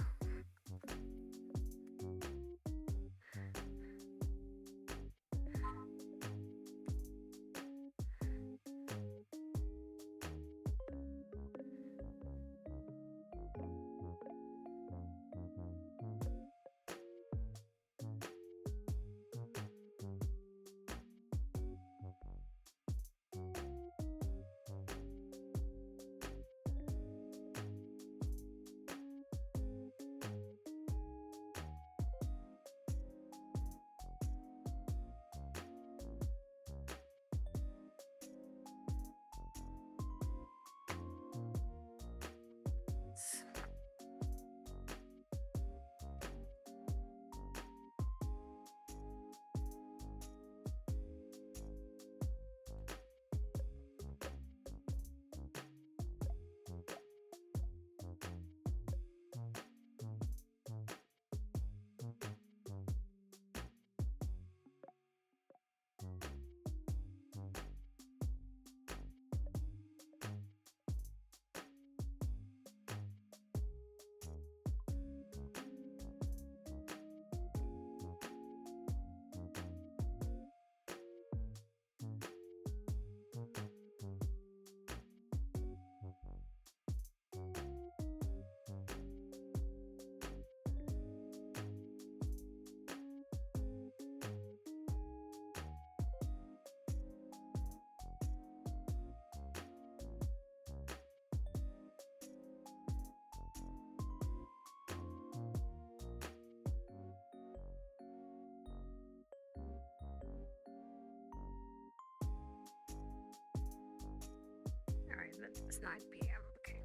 Speaker 1: 9 p.m. Okay.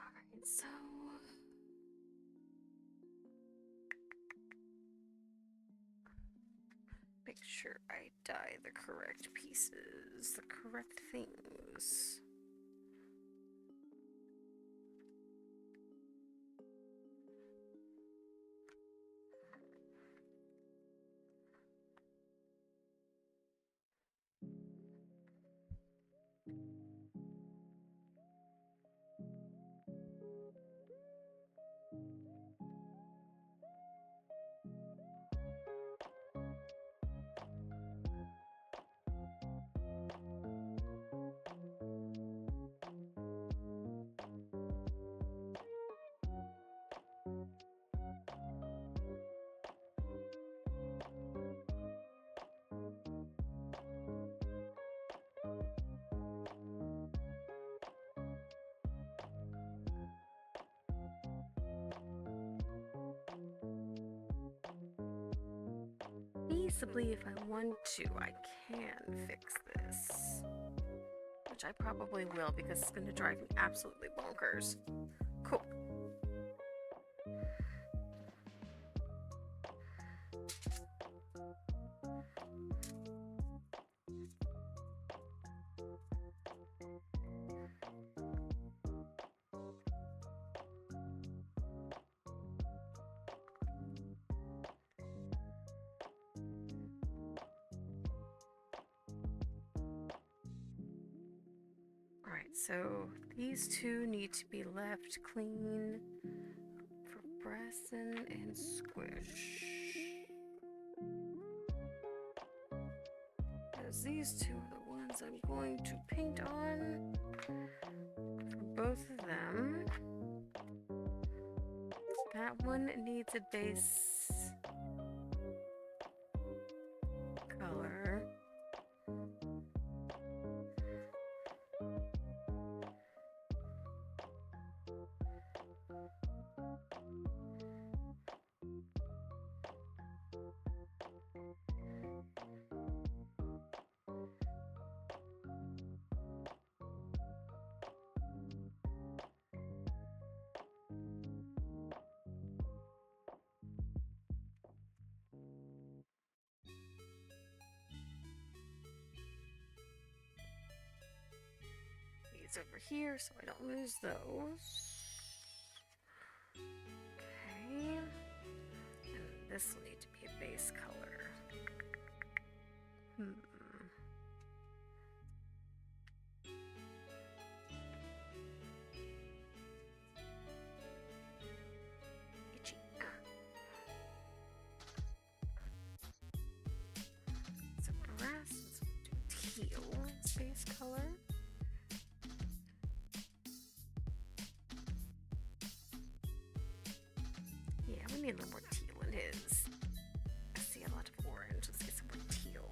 Speaker 1: Alright, so make sure I dye the correct pieces, the correct things. Feasibly, if I want to, I can fix this. Which I probably will because it's going to drive me absolutely bonkers. Cool. Alright, so these two need to be left clean for Brassen and Squish. Because these two are the ones I'm going to paint on for both of them. That one needs a base color. These over here so I don't lose those. Okay. And this will need to be a base color. Itchy. So brass, let's do teal as base color. Yeah, we need a little more teal in his. I see a lot of orange. Let's get some more teal.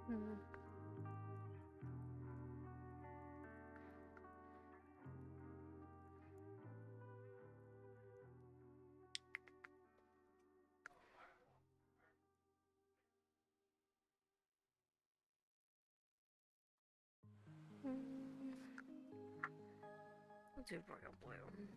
Speaker 1: Mm. I'll do royal blue.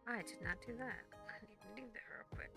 Speaker 1: I did not do that. I need to do that real quick.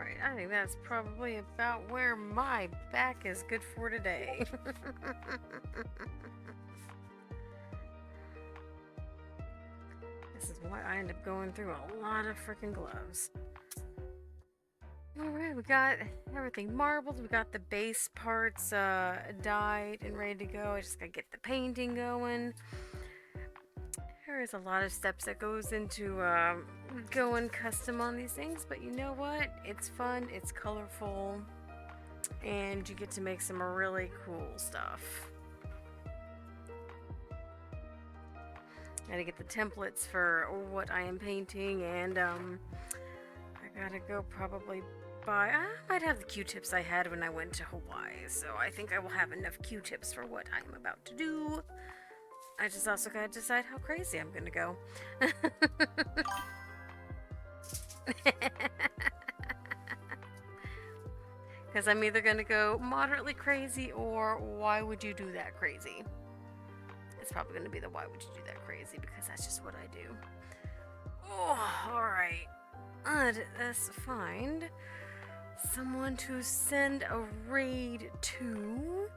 Speaker 1: Alright, I think that's probably about where my back is good for today. This is why I end up going through a lot of freaking gloves. Alright, we got everything marbled. We got the base parts dyed and ready to go. I just gotta get the painting going. There is a lot of steps that goes into going custom on these things, but you know what? It's fun, it's colorful, and you get to make some really cool stuff. Gotta get the templates for what I am painting, and I gotta go probably buy. I might have the Q-tips I had when I went to Hawaii, so I think I will have enough Q-tips for what I'm about to do. I just also gotta decide how crazy I'm gonna go. Because I'm either gonna go moderately crazy or why would you do that crazy? It's probably gonna be the why would you do that crazy, because that's just what I do. Oh, alright. Let's find someone to send a raid to.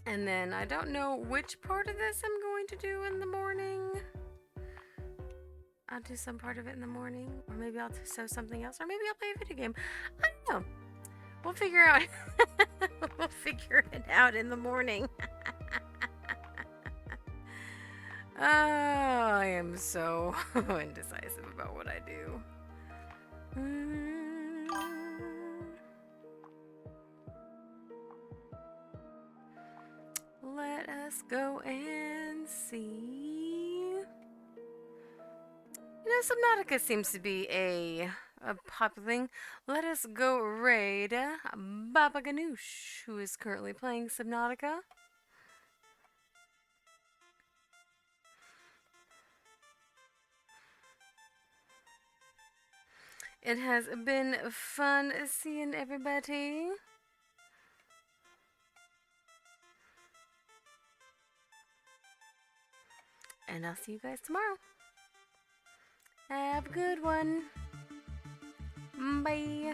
Speaker 1: And then I don't know which part of this I'm going to do in the morning. I'll do some part of it in the morning, or maybe I'll sew something else, or maybe I'll play a video game. I don't know. We'll figure out. We'll figure it out in the morning. Oh, I am so indecisive about what I do. Let us go and see. You know, Subnautica seems to be a popular thing. Let us go raid Baba Ganoush, who is currently playing Subnautica. It has been fun seeing everybody. And I'll see you guys tomorrow. Have a good one. Bye.